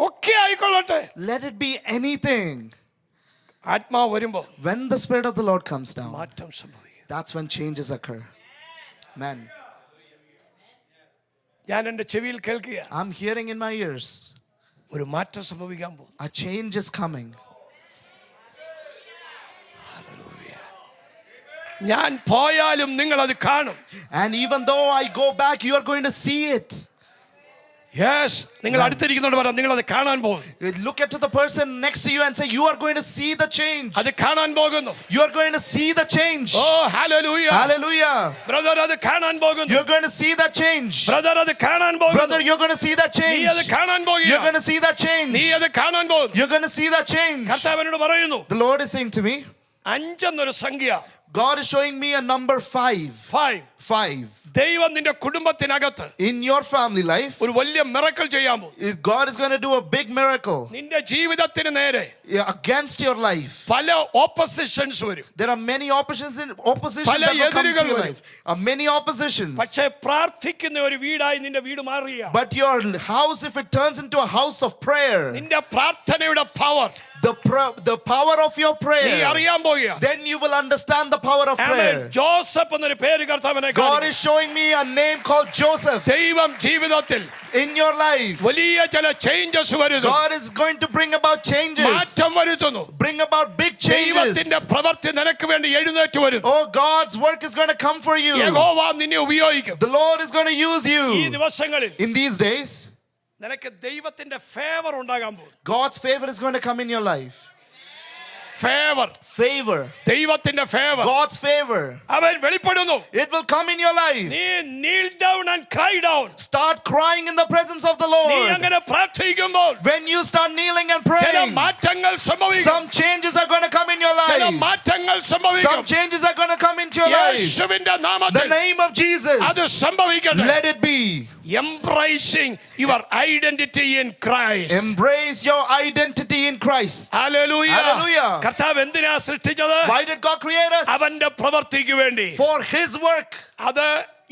ഒക്കെ ആയിക്കൊള്ളട്ടെ. Let it be anything. ആത്മാവ് വരുമ്പോൾ When the Spirit of the Lord comes down, മാറ്റം സംഭവിക്കും. that's when changes occur. Amen. ഞാൻ എൻ്റെ ചെവിയിൽ കേൾക്കുക. I'm hearing in my ears, ഒരു മാറ്റം സംഭവിക്കാൻ പോകും. a change is coming. ഞാൻ പോയാലും നിങ്ങൾ അത് കാണും. And even though I go back, you are going to see it. Yes. നിങ്ങൾ അടുത്തിരിക്കുന്നവരോട് പറയാം നിങ്ങൾ അത് കാണാൻ പോകും. Look at the person next to you and say, you are going to see the change. അത് കാണാൻ പോകുന്നു. You are going to see the change. Oh, hallelujah. Hallelujah. Brother, അത് കാണാൻ പോകുന്നു. You're going to see that change. Brother, അത് കാണാൻ പോകുന്നു. Brother, you're going to see that നീ change. അത് കാണാൻ പോകുക. You're going to see that change. നീ അത് കാണാൻ പോകുന്നു. You're going to see that change. കർത്താവ് എന്നോട് പറയുന്നു. The Lord is saying to me, 5 എന്നൊരു സംഖ്യ. God is showing me a number 5. 5. 5. ദൈവം നിന്റെ കുടുംബത്തിനകത്ത് In your family life, ഒരു വലിയ മിറക്കിൾ ചെയ്യാൻ പോകും. God is going to do a big miracle നിന്റെ ജീവിതത്തിന് നേരെ against your life. പല ഓപ്പോസിഷൻസ് വരും. There are many oppositions that will come to your life. Many oppositions. പക്ഷേ പ്രാർത്ഥിക്കുന്ന ഒരു വീടായി നിന്റെ വീട് മാറിയ. But your house, if it turns into a house of prayer, നിന്റെ പ്രാർത്ഥനയുടെ power the power of your നീ prayer, അറിയാൻ പോകുക. then you will understand the power of prayer. Joseph എന്നൊരു പേര് കർത്താവിനെ God കാണിക്കും. is showing me a name called Joseph. ദൈവം ജീവിതത്തിൽ In your life, വലിയ ചില ചേഞ്ചസ് വരുന്നു. God is going to bring about changes. മാറ്റം വരുത്തുന്നു. Bring about big changes. ദൈവത്തിന്റെ പ്രവൃത്തി നിനക്ക് വേണ്ടി എഴുന്നേറ്റ് വരും. Oh, God's work is going to come for you. യഹോവ നിന്നെ ഉപയോഗിക്കും. The Lord is going to use ഈ you. ദിവസങ്ങളിൽ In these days, നിനക്ക് ദൈവത്തിന്റെ ഫേവർ ഉണ്ടാകാൻ പോകും. God's favor is going to come in your life. Favour. Favor. ദൈവത്തിന്റെ ഫേവർ. God's favor. അവൻ വെളിപ്പെടുന്നു. It will come in your life. നീ kneel down and cry down. Start crying in the presence of the നീ Lord. അങ്ങനെ പ്രാർത്ഥിക്കുമ്പോൾ When you start kneeling and ചില praying, മാറ്റങ്ങൾ സംഭവിക്കും. some changes are going to come in your ചില life. മാറ്റങ്ങൾ Some സംഭവിക്കും. changes are going to come into your life. യേശുവിന്റെ The നാമത്തിൽ name of Jesus. അത് സംഭവിക്കട്ടെ. Let it be. Embracing your identity in Christ. Embrace your identity in Christ. Hallelujah. Hallelujah. കർത്താവ് എന്തിനാ സൃഷ്ടിച്ചത്? Why did God create us? അവന്റെ പ്രവൃത്തിക്ക് വേണ്ടി. For His work. അത്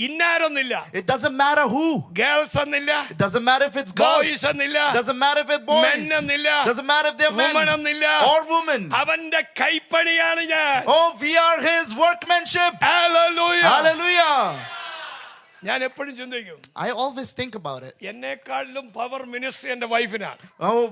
ഇന്നാരൊന്നില്ല. It doesn't matter who. Girls എന്നില്ല. It doesn't matter if it's girls. Boys എന്നില്ല. Doesn't matter if it's boys. Men എന്നില്ല. Doesn't matter if they're men woman എന്നില്ല. or women. അവന്റെ കൈപ്പണിയാണ് ഞാൻ. Oh, we are His workmanship. Hallelujah. Hallelujah. ഞാൻ എപ്പോഴും ചിന്തിക്കും. I always think about it. എന്നെക്കാളിലും power ministry എന്റെ വൈഫിനാണ്. Oh,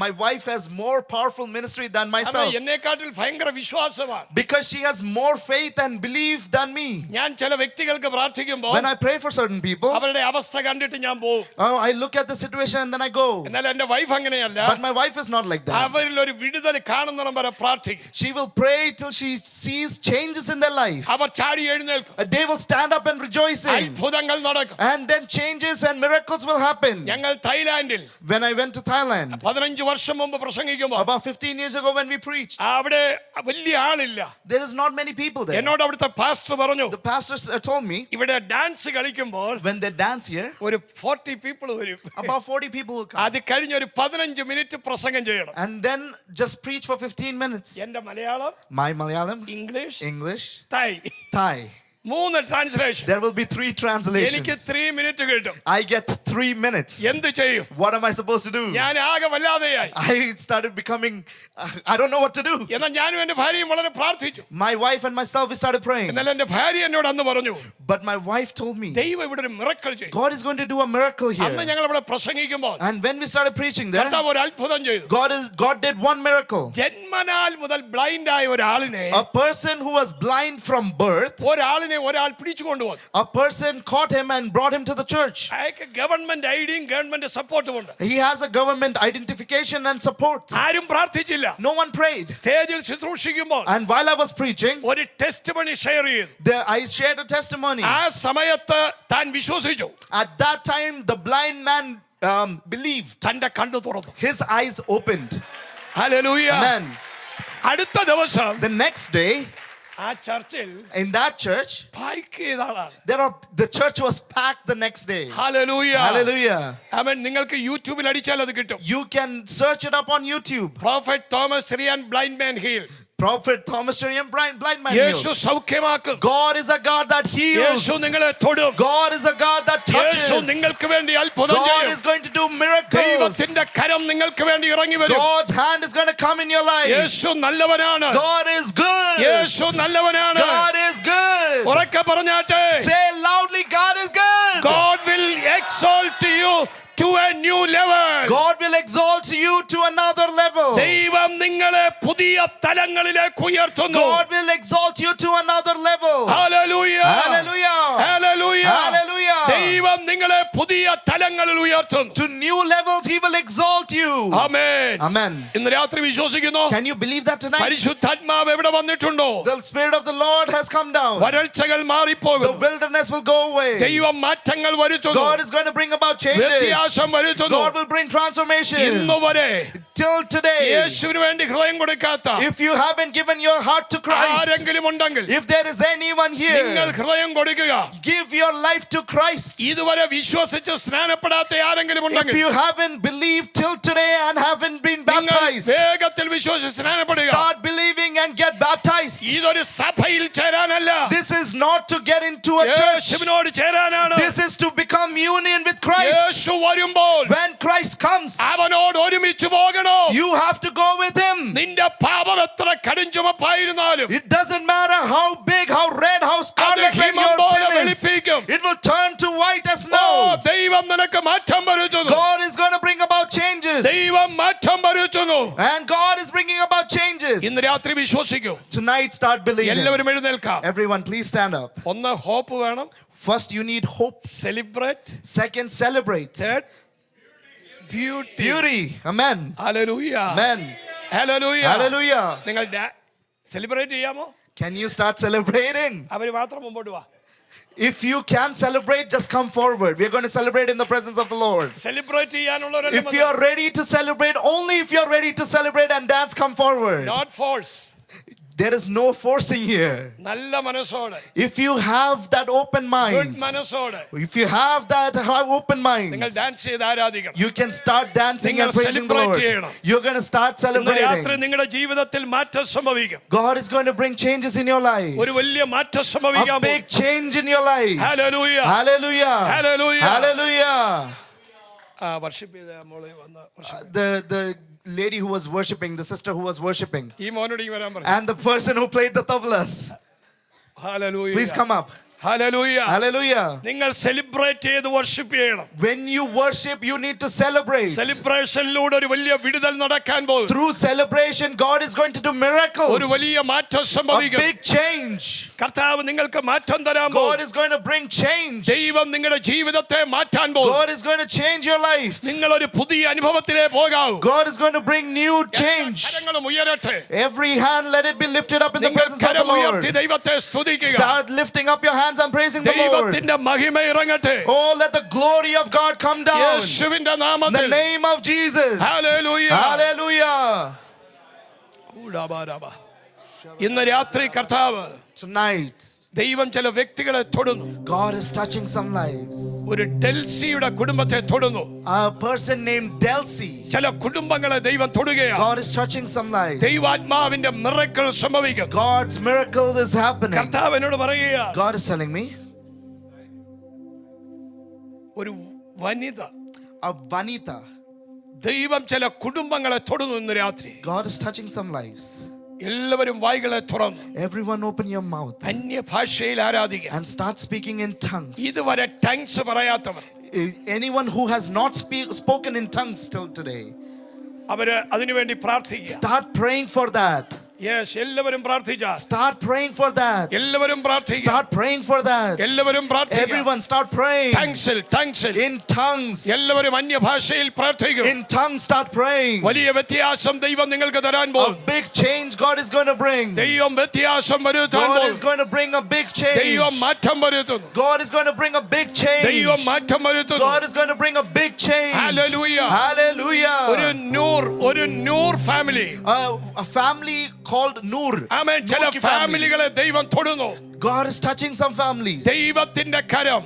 my wife has more powerful ministry than myself. എന്നെക്കാട്ടിൽ ഭയങ്കര വിശ്വാസമാണ്. Because she has more faith and belief than me. ഞാൻ ചില വ്യക്തികൾക്ക് പ്രാർത്ഥിക്കുമ്പോൾ When I pray for certain people, അവരുടെ അവസ്ഥ കണ്ടിട്ട് ഞാൻ പോകും. oh, I look at the situation and then I go. എന്നാൽ എന്റെ വൈഫ് അങ്ങനെയല്ല. But my wife is not like that. അവരിൽ ഒരു വിടുതൽ കാണുന്നിടം വരെ പ്രാർത്ഥിക്കും. She will pray till she sees changes in their life. അവർ ചാടി എഴുന്നേൽക്കും. They will stand up and rejoicing. അത്ഭുത അത്ഭുതങ്ങൾ നടക്കും. And then changes and miracles will happen. ഞങ്ങൾ തായ്ലാന്റിൽ When I went to Thailand 15 വർഷം മുമ്പ് പ്രസംഗിക്കുമ്പോൾ about 15 years ago when we preached, അവിടെ വലിയ ആളില്ല. there is not many people there. എന്നോട് അവിടുത്തെ പാസ്റ്റർ പറഞ്ഞു, The pastors told me ഇവിടെ ഡാൻസ് കളിക്കുമ്പോൾ when they dance here, ഒരു 40 people വരും. about 40 people will come. അത് കഴിഞ്ഞ് ഒരു 15 മിനിറ്റ് പ്രസംഗം ചെയ്യണം. And then just preach for 15 minutes. എന്റെ Malayalam, My Malayalam, English, English, Thai, Thai. 3 translation. There will be 3 എനിക്ക് translations. 3 മിനിറ്റ് കിട്ടും. I get 3 minutes. എന്ത് ചെയ്യും? What am I supposed to do? ഞാൻ ആകെ വല്ലാതെയായി. I started becoming, I don't know what to do. എന്നാൽ ഞാനും എന്റെ ഭാര്യയും വളരെ പ്രാർത്ഥിച്ചു. My wife and myself, we started praying. എന്നാൽ എന്റെ ഭാര്യ എന്നോട് അന്ന് പറഞ്ഞു, But my wife told me, ദൈവം ഇവിടെ ഒരു മിറക്കിൾ ചെയ്യും. God is going to do a miracle അന്ന് here. ഞങ്ങൾ ഇവിടെ പ്രസംഗിക്കുമ്പോൾ And when we started preaching there, കർത്താവ് ഒരു അത്ഭുതം ചെയ്തു. God did one miracle. ജന്മനാൽ മുതൽ ബ്ലൈൻഡ് ആയ ഒരാളിനെ A person who was blind from birth, ഒരാൾ പിടിച്ചു കൊണ്ടുവന്നു. a person caught him and brought him to the church. അയാൾക്ക് ഗവൺമെന്റ് ഐഡിയും ഗവൺമെന്റ് സപ്പോർട്ടും ഉണ്ട്. He has a government identification and support. ആരും പ്രാർത്ഥിച്ചില്ല. No one prayed. സ്റ്റേജിൽ ശുശ്രൂഷിക്കുമ്പോൾ And while I was preaching, ഒരു ടെസ്റ്റിമണി ഷെയർ ചെയ്തു. I shared a testimony. ആ സമയത്ത് താൻ വിശ്വസിച്ചു. At that time, the blind man believed. തന്റെ കണ്ണു തുറന്നു. His eyes opened. Hallelujah. Amen. അടുത്ത ദിവസം The next day, ആ ചർച്ചിൽ in that church, പാക്ക് ചെയ്ത ആളാണ്. the church was packed the next day. Hallelujah. Hallelujah. ആമേൻ. നിങ്ങൾക്ക് യൂട്യൂബിൽ അടിച്ചാൽ അത് കിട്ടും. You can search it up on YouTube. Prophet Thomas Syrian blind man healed. Prophet Thomas Syrian blind man Yeshu healed. സൗഖ്യമാക്കും. God is a God that heals. യേശു നിങ്ങളെ തൊടും. God is a God that Yeshu touches. നിങ്ങൾക്ക് വേണ്ടി അത്ഭുതം God ചെയ്യും. is going to do miracles. ദൈവത്തിന്റെ കരം നിങ്ങൾക്ക് വേണ്ടി ഇറങ്ങി വരും. God's hand is going to come in your life. യേശു നല്ലവനാണ്. God is good. യേശു നല്ലവനാണ്. God is good. ഉറക്കെ പറഞ്ഞാട്ടെ. Say loudly, God is good. God will exalt you to a new level. God will exalt you to another level. ദൈവം നിങ്ങളെ പുതിയ തലങ്ങളിലേക്ക് ഉയർത്തുന്നു. God will exalt you to another level. Hallelujah. Hallelujah. ഹല്ലേലൂയ. Hallelujah. ദൈവം നിങ്ങളെ പുതിയ തലങ്ങളിൽ ഉയർത്തുന്നു. To new levels he will exalt you. Amen. Amen. ഇന്ന് രാത്രി വിശ്വസിക്കുന്നു. Can you believe that tonight? പരിശുദ്ധാത്മാവ് എവിടെ വന്നിട്ടുണ്ടോ? The Spirit of the Lord has come down. വരൾച്ചകൾ The മാറിപ്പോകുന്നു. wilderness will go away. ദൈവം മാറ്റങ്ങൾ വരുത്തുന്നു. God is going to bring about changes. വ്യത്യാസം വരുത്തുന്നു. God will bring transformations. ഇന്ന് വരെ Till today, യേശുവിന് വേണ്ടി ഹൃദയം കൊടുക്കാത്ത if you haven't given your heart to Christ, ആരെങ്കിലും ഉണ്ടെങ്കിൽ if there is anyone നിങ്ങൾ here, ഹൃദയം കൊടുക്കുക. give your life to Christ. ഇതുവരെ വിശ്വസിച്ച് സ്നാനപ്പെടാത്ത ആരെങ്കിലും If ഉണ്ടെങ്കിൽ you haven't believed till today and haven't been നിങ്ങൾ baptized, വേഗത്തിൽ വിശ്വസിച്ച് സ്നാനപ്പെടുക. start believing and get baptized. ഇതൊരു സഭയിൽ ചേരാനല്ല, This is not to get into a church. യേശുവിനോട് ചേരാനാണ്. This is to become union with Christ. യേശു വരുമ്പോൾ When Christ comes, അവനോട് ഒരുമിച്ച് പോകണം. you have to go with him. നിന്റെ പാപം എത്ര കടുംചുമപ്പായിരുന്നാലും It doesn't matter how big, how red, how scarlet red your sin is. It will turn to white as oh, snow. ദൈവം നിനക്ക് മാറ്റം വരുത്തുന്നു. God is going to bring about changes. ദൈവം മാറ്റം വരുത്തുന്നു. And God is bringing about changes. ഇന്ന് രാത്രി വിശ്വസിക്കൂ. Tonight start believing. എല്ലാവരും എഴുന്നേൽക്കാം. Everyone please stand up. ഒന്ന് ഹോപ്പ് വേണം. First you need hope. Celebrate. Second celebrate. Third beauty. Beauty. Amen. Hallelujah. Amen. Hallelujah. Hallelujah. നിങ്ങൾ സെലിബ്രേറ്റ് ചെയ്യാമോ? Can you start celebrating? അവര് മാത്രം മുമ്പോട്ട് വാ. If you can celebrate, just come forward. We are going to celebrate in the presence of the Lord. Celebrate If ചെയ്യാനുള്ളവരെല്ലാം you are ready to celebrate, only if you are ready to celebrate and dance, come forward. Not force. There is no forcing here. നല്ല മനസ്സോടെ, If you have that open good mind, മനസ്സോടെ if you have that open mind, നിങ്ങൾ dance ചെയ്ത് ആരാധിക്കണം. you can start dancing and നിങ്ങൾ praising the celebrate Lord. ചെയ്യണം. You're going to start ഇന്ന് രാത്രി celebrating. നിങ്ങളുടെ ജീവിതത്തിൽ മാറ്റം സംഭവിക്കും. God is going to bring changes in your life. ഒരു വലിയ മാറ്റം A സംഭവിക്കാൻ big change in your life. Hallelujah. Hallelujah. Hallelujah. Hallelujah. Worship ചെയ്ത മോളെ വന്ന് The lady who was worshiping, the sister who was worshiping, ഈ മോനോട് ഈ വരാൻ പറഞ്ഞു. and the person who played the tablas. Hallelujah. Please come up. Hallelujah. Hallelujah. നിങ്ങൾ celebrate ചെയ്ത് വർഷിപ്പ് ചെയ്യണം. When you worship, you need to celebrate. സെലിബ്രേഷനിലൂടെ ഒരു വലിയ വിടുതൽ നടക്കാൻ പോകും. Through celebration, God is going to do miracles. ഒരു വലിയ മാറ്റം A സംഭവിക്കും. big change. കർത്താവ് നിങ്ങൾക്ക് മാറ്റം തരാൻ God പോകും. is going to bring change. ദൈവം നിങ്ങളുടെ ജീവിതത്തെ മാറ്റാൻ പോകും. God is going to change your life. നിങ്ങൾ ഒരു പുതിയ അനുഭവത്തിലേക്ക് പോകാവൂ. God is going to bring new change. കരങ്ങളും ഉയരട്ടെ. Every hand let it be lifted up in the നിങ്ങൾ presence of the കരം Lord. ഉയർത്തി ദൈവത്തെ സ്തുതിക്കുക. Start lifting up your hands hands, I'm praising the Lord. ദൈവത്തിന്റെ മഹിമ ഇറങ്ങട്ടെ. Oh, let the glory of God come down. യേശുവിന്റെ In the നാമത്തിൽ. name of Jesus. Hallelujah. Hallelujah. ഇന്ന് രാത്രി കർത്താവ് Tonight, ദൈവം ചില വ്യക്തികളെ തൊടുന്നു. God is touching some lives. ഒരു ഡെൽസിയുടെ കുടുംബത്തെ തൊടുന്നു. A person named Delcy. ചില കുടുംബങ്ങളെ ദൈവം തൊടുകയാണ്. God is touching some lives. ദൈവാത്മാവിന്റെ മിറക്കിൾ സംഭവിക്കും. God's miracle is happening. കർത്താവ് എന്നോട് പറയുകയാണ്, God is telling me, ഒരു വനിത, a Vanita. ദൈവം ചില കുടുംബങ്ങളെ തൊടുന്നു ഇന്ന് രാത്രി. God is touching some lives. എല്ലാവരും വായ്കളെ തുറന്നു Everyone open your mouth അന്യഭാഷയിൽ ആരാധിക്കുക. and start speaking in tongues. ഇതുവരെ tongues പറയാത്തവർ, Anyone who has not spoken in tongues till today, അവര് അതിനുവേണ്ടി പ്രാർത്ഥിക്കുക. start praying for that. Yes, എല്ലാവരും പ്രാർത്ഥിക്കുക. Start praying for that. എല്ലാവരും പ്രാർത്ഥിക്കുക. Start praying for that. എല്ലാവരും പ്രാർത്ഥിക്കുക. Everyone start praying ടങ്സിൽ in tongues. എല്ലാവരും അന്യഭാഷയിൽ പ്രാർത്ഥിക്കും. In tongues start praying. വലിയ വ്യത്യാസം ദൈവം നിങ്ങൾക്ക് തരാൻ A പോകും. big change God is going to bring. ദൈവം വ്യത്യാസം വരുത്താൻ God is പോകും. going to bring a big change. ദൈവം മാറ്റം വരുത്തുന്നു. God is going to bring a big change. ദൈവം മാറ്റം വരുത്തുന്നു. God is going to bring a big change. Hallelujah. Hallelujah. ഒരു നൂർ family. A family called Noor. ആമേൻ. ചില Noor ki family. ഫാമിലികളെ ദൈവം തൊടുന്നു. God is touching some families. ദൈവത്തിന്റെ കരം,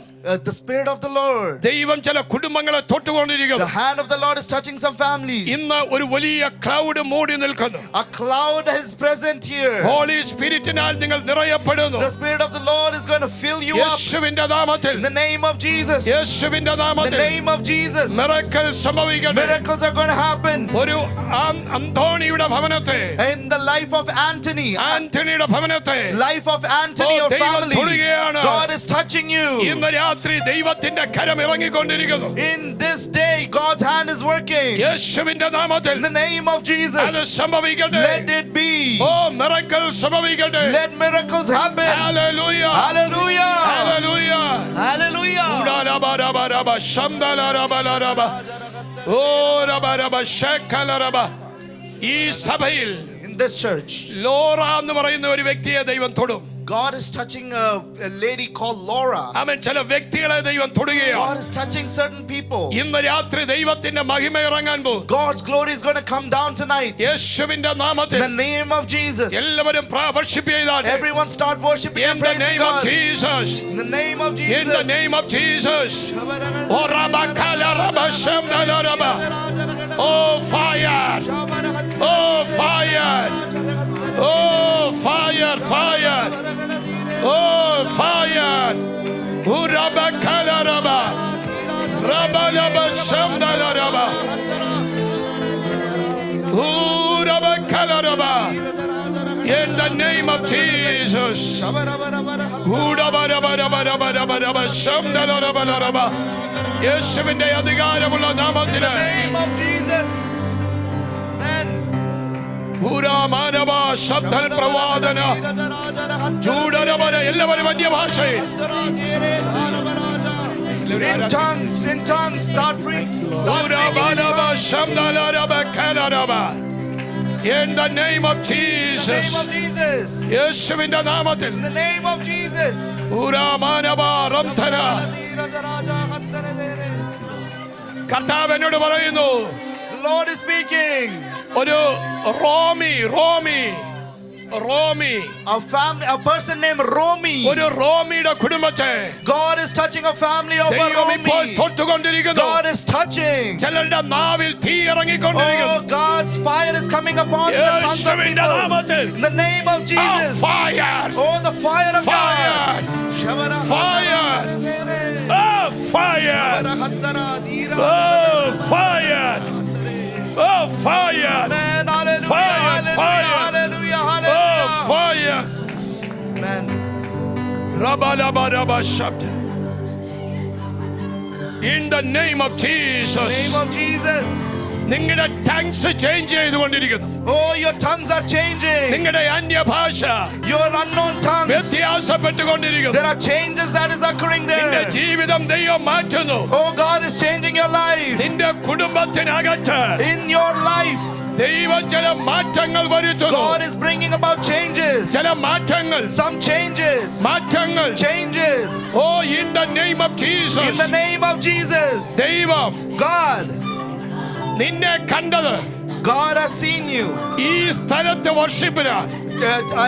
The Spirit of the Lord. ദൈവം ചില കുടുംബങ്ങളെ The തൊട്ടുകൊണ്ടിരിക്കുന്നു. hand of the Lord is touching some families. ഇന്ന് ഒരു വലിയ ക്ലൗഡ് മൂടി നിൽക്കുന്നു. A cloud is present here. Holy സ്പിരിറ്റിനാൽ നിങ്ങൾ നിറയപ്പെടുന്നു. The Spirit of the Lord is going to fill you up. യേശുവിന്റെ നാമത്തിൽ, In the name of Jesus. യേശുവിന്റെ In the നാമത്തിൽ name of Jesus. മിറക്കിൾ സംഭവിക്കട്ടെ. Miracles are going to happen. ഒരു അന്തോണിയുടെ ഭവനത്തെ, In the life of Anthony. ആന്റണിയുടെ ഭവനത്തെ Life of Anthony, your ദൈവം family. തൊടുകയാണ്. God is touching you. ഇന്ന് രാത്രി ദൈവത്തിന്റെ കരം ഇറങ്ങിക്കൊണ്ടിരിക്കുന്നു. In this day, God's hand is working. യേശുവിന്റെ നാമത്തിൽ In the name of അത് Jesus. സംഭവിക്കട്ടെ. Let it be. ഓ മിറക്കിൾ സംഭവിക്കട്ടെ. Let miracles happen. ഹല്ലേലൂയ. Hallelujah. ഹല്ലേലൂയ. Hallelujah. ഉടാലബരബരബ ശംദലരബലരബ. ഓ രബരബ ശകലരബ. ഈ സഭയിൽ In this church, ലോറ എന്ന് പറയുന്ന ഒരു വ്യക്തിയെ ദൈവം തൊടും. God is touching a lady called Laura. അവൻ ചില വ്യക്തികളെ ദൈവം തൊടുകയാണ്. God is touching certain people. ഇന്ന് രാത്രി ദൈവത്തിന്റെ മഹിമ ഇറങ്ങാൻ പോകും. God's glory is going to come down tonight. യേശുവിന്റെ In നാമത്തിൽ the name of Jesus. എല്ലാവരും വർഷിപ്പ് ചെയ്താൽ, Everyone start worshiping in and the praising name of God. Jesus, In the name of in Jesus. the name of Jesus. Oh rabakalaraba shamdalaraba. Oh fire. Oh fire. Oh fire, fire. Oh fire. Urabakalaraba. Rabalaba shamdalaraba. Urabakalaraba. In the name of Jesus. Urabarabarabarabaraba shamdalaraba. യേശുവിന്റെ അധികാരമുള്ള നാമത്തിൽ In the name of Jesus. Amen. ഭൂരാമാനവ ശബ്ദൽ പ്രവാദന ചൂടരവന എല്ലാവരും അന്യഭാഷയിൽ In tongues, start speaking in ഭൂരാമാനവ tongues. ശബ്ദലരബ കലരബ. In the name of In the Jesus. name of Jesus. യേശുവിന്റെ നാമത്തിൽ In the name of Jesus. ഭൂരാമാനവ റംധന. കർത്താവ് എന്നോട് പറയുന്നു, The Lord is speaking. ഒരു Romy A person named Romi. ഒരു റോമിയുടെ കുടുംബത്തെ God is touching a family of a ദൈവം ഇപ്പോൾ Romi. തൊട്ടുകൊണ്ടിരിക്കുന്നു. God is touching. ചിലരുടെ നാവിൽ തീ ഇറങ്ങിക്കൊണ്ടിരിക്കുന്നു. Oh, God's fire is coming upon the tongues of യേശുവിന്റെ people. നാമത്തിൽ In the name of Jesus. fire, Oh, the fire of fire, God. fire, oh fire, oh fire, oh fire, Man, hallelujah, Fire, hallelujah, fire. hallelujah, oh hallelujah. fire. Man, Rabalaba shabda. In the name of in the Jesus. name of Jesus. നിങ്ങളുടെ tongues change ചെയ്തുകൊണ്ടിരിക്കുന്നു. Oh, your tongues are changing. നിങ്ങളുടെ അന്യഭാഷ Your unknown tongues. വ്യത്യാസപ്പെട്ടുകൊണ്ടിരിക്കുന്നു. There are changes that is occurring നിന്റെ there. ജീവിതം ദൈവം മാറ്റുന്നു. Oh, God is changing your life. നിന്റെ കുടുംബത്തിനകത്ത് In your life. ദൈവം ചില മാറ്റങ്ങൾ വരുത്തുന്നു. God is bringing about changes. ചില മാറ്റങ്ങൾ, Some changes. മാറ്റങ്ങൾ. Changes. Oh, in the name of Jesus. In the name of Jesus. ദൈവം God. നിന്നെ കണ്ടത് God has seen you ഈ സ്ഥലത്ത് വർഷിപ്പിനാൻ.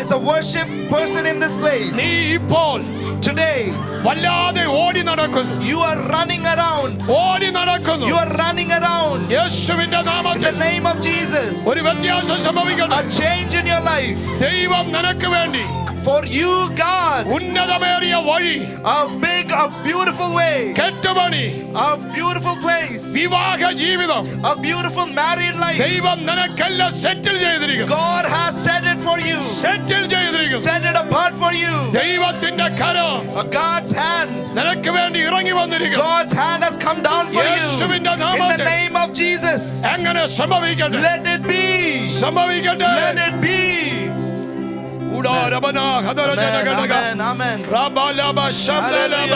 as a worship person in this place. നീ ഇപ്പോൾ Today, വല്ലാതെ ഓടി നടക്കുന്നു. you are running around. ഓടി നടക്കുന്നു. You are running around. യേശുവിന്റെ In the നാമത്തിൽ name of Jesus. ഒരു വ്യത്യാസം സംഭവിക്കണം. A change in your life. ദൈവം നിനക്ക് വേണ്ടി For you, God. ഉന്നതമേറിയ വഴി, A big, a beautiful way. കെട്ടുപണി, A beautiful place. വിവാഹ ജീവിതം A beautiful married life. ദൈവം നിനക്കെല്ലാം സെറ്റിൽ ചെയ്തിരിക്കുന്നു. God has set it for you. സെറ്റിൽ ചെയ്തിരിക്കുന്നു. Set it apart for you. ദൈവത്തിന്റെ കരം God's hand. നിനക്ക് വേണ്ടി ഇറങ്ങി വന്നിരിക്കുന്നു. God's hand has come down for you. യേശുവിന്റെ In the നാമത്തിൽ name of Jesus. അങ്ങനെ സംഭവിക്കട്ടെ. Let it be. സംഭവിക്കട്ടെ. Let it be. ഉടാരബന ഹദരജനഗണഗ. Amen. Amen. റബലബ ശംദലബ.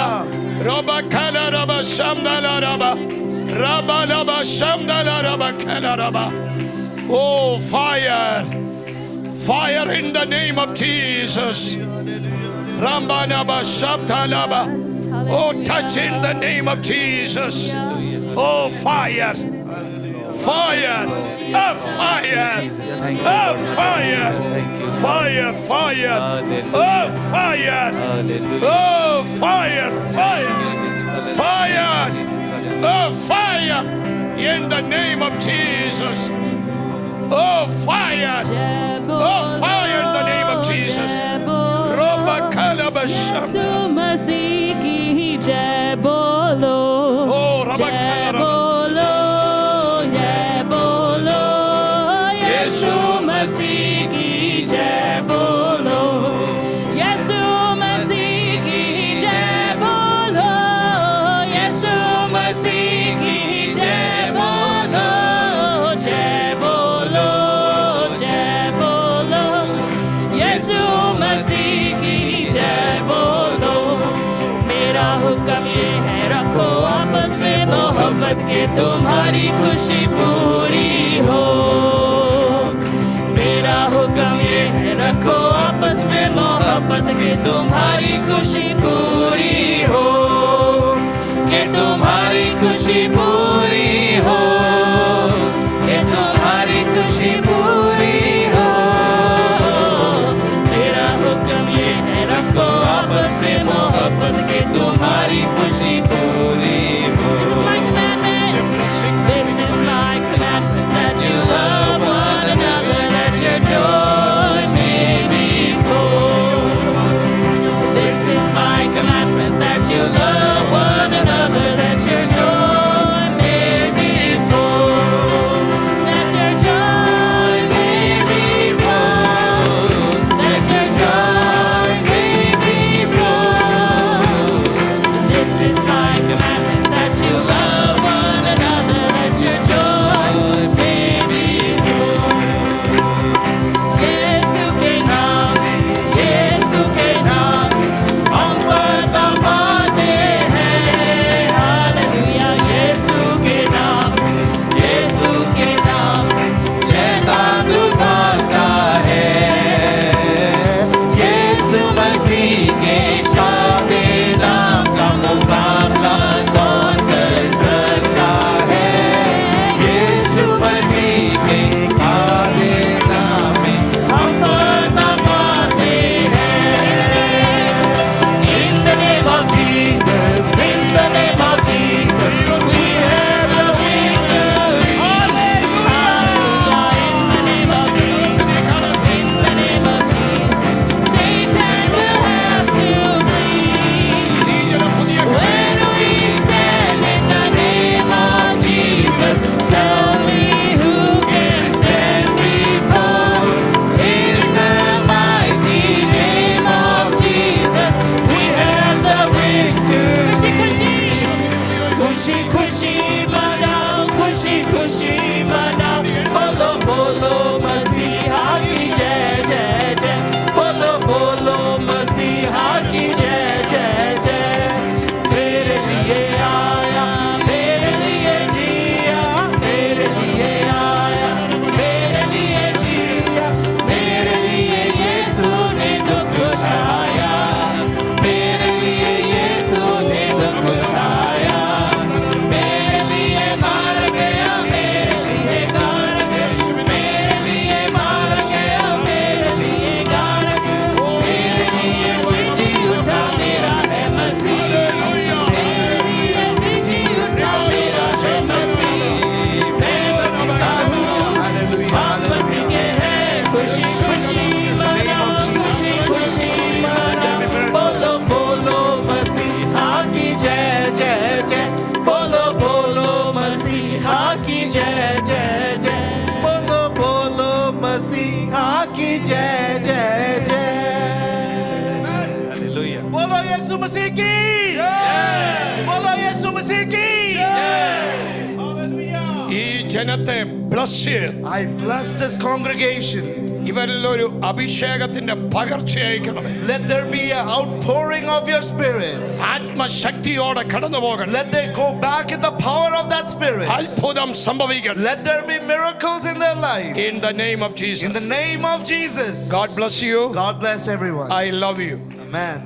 റബകലരബ ശംദലരബ. റബലബ ശംദലരബ കലരബ. Oh, fire. Fire in the name of Jesus. Rambanaba Shabdalaba. Oh, touch in the name of Jesus. Oh, fire. Fire. A fire. A fire. Fire. Fire. Oh, fire. Oh, fire. Fire. Fire. Oh, fire. In the name of Jesus. Oh, fire. Oh, fire in the name of Jesus. Roba kalaba sham. यीशु मसीह की जय बोलो, Oh, Rabba जय Kalaba. बोलो, जय बोलो, यीशु मसीह की जय बोलो, यीशु मसीह की जय बोलो, यीशु मसीह की जय बोलो, जय बोलो, जय बोलो, यीशु मसीह की जय बोलो। मेरा हुक्म ये है, रखो आपस में मोहब्बत के तुम्हारी खुशी पूरी हो। मेरा हुक्म ये है, रखो आपस में मोहब्बत के तुम्हारी खुशी पूरी हो, कि तुम्हारी खुशी पूरी हो, कि तुम्हारी खुशी पूरी हो। मेरा हुक्म ये है, रखो आपस में मोहब्बत के तुम्हारी खुशी पूरी हो। This is my commandment, that you love one another, that your joy may be full. This is my commandment, that you love one another, that your joy may be full. That your joy may be full. That your joy may be full. This is സംഘത്തെ bless ചെയ്യുന്നു. I bless this congregation. ഇവരിൽ ഒരു അഭിഷേകത്തിന്റെ പകർച്ച അയക്കണമേ. Let there be an outpouring of your spirit. ആത്മശക്തിയോടെ കടന്നു പോകണം. Let they go back in the power of that spirit. അത്ഭുതം സംഭവിക്കണം. Let there be miracles in their life. In the name of Jesus. In the name of Jesus. God bless you. God bless everyone. I love you. Amen.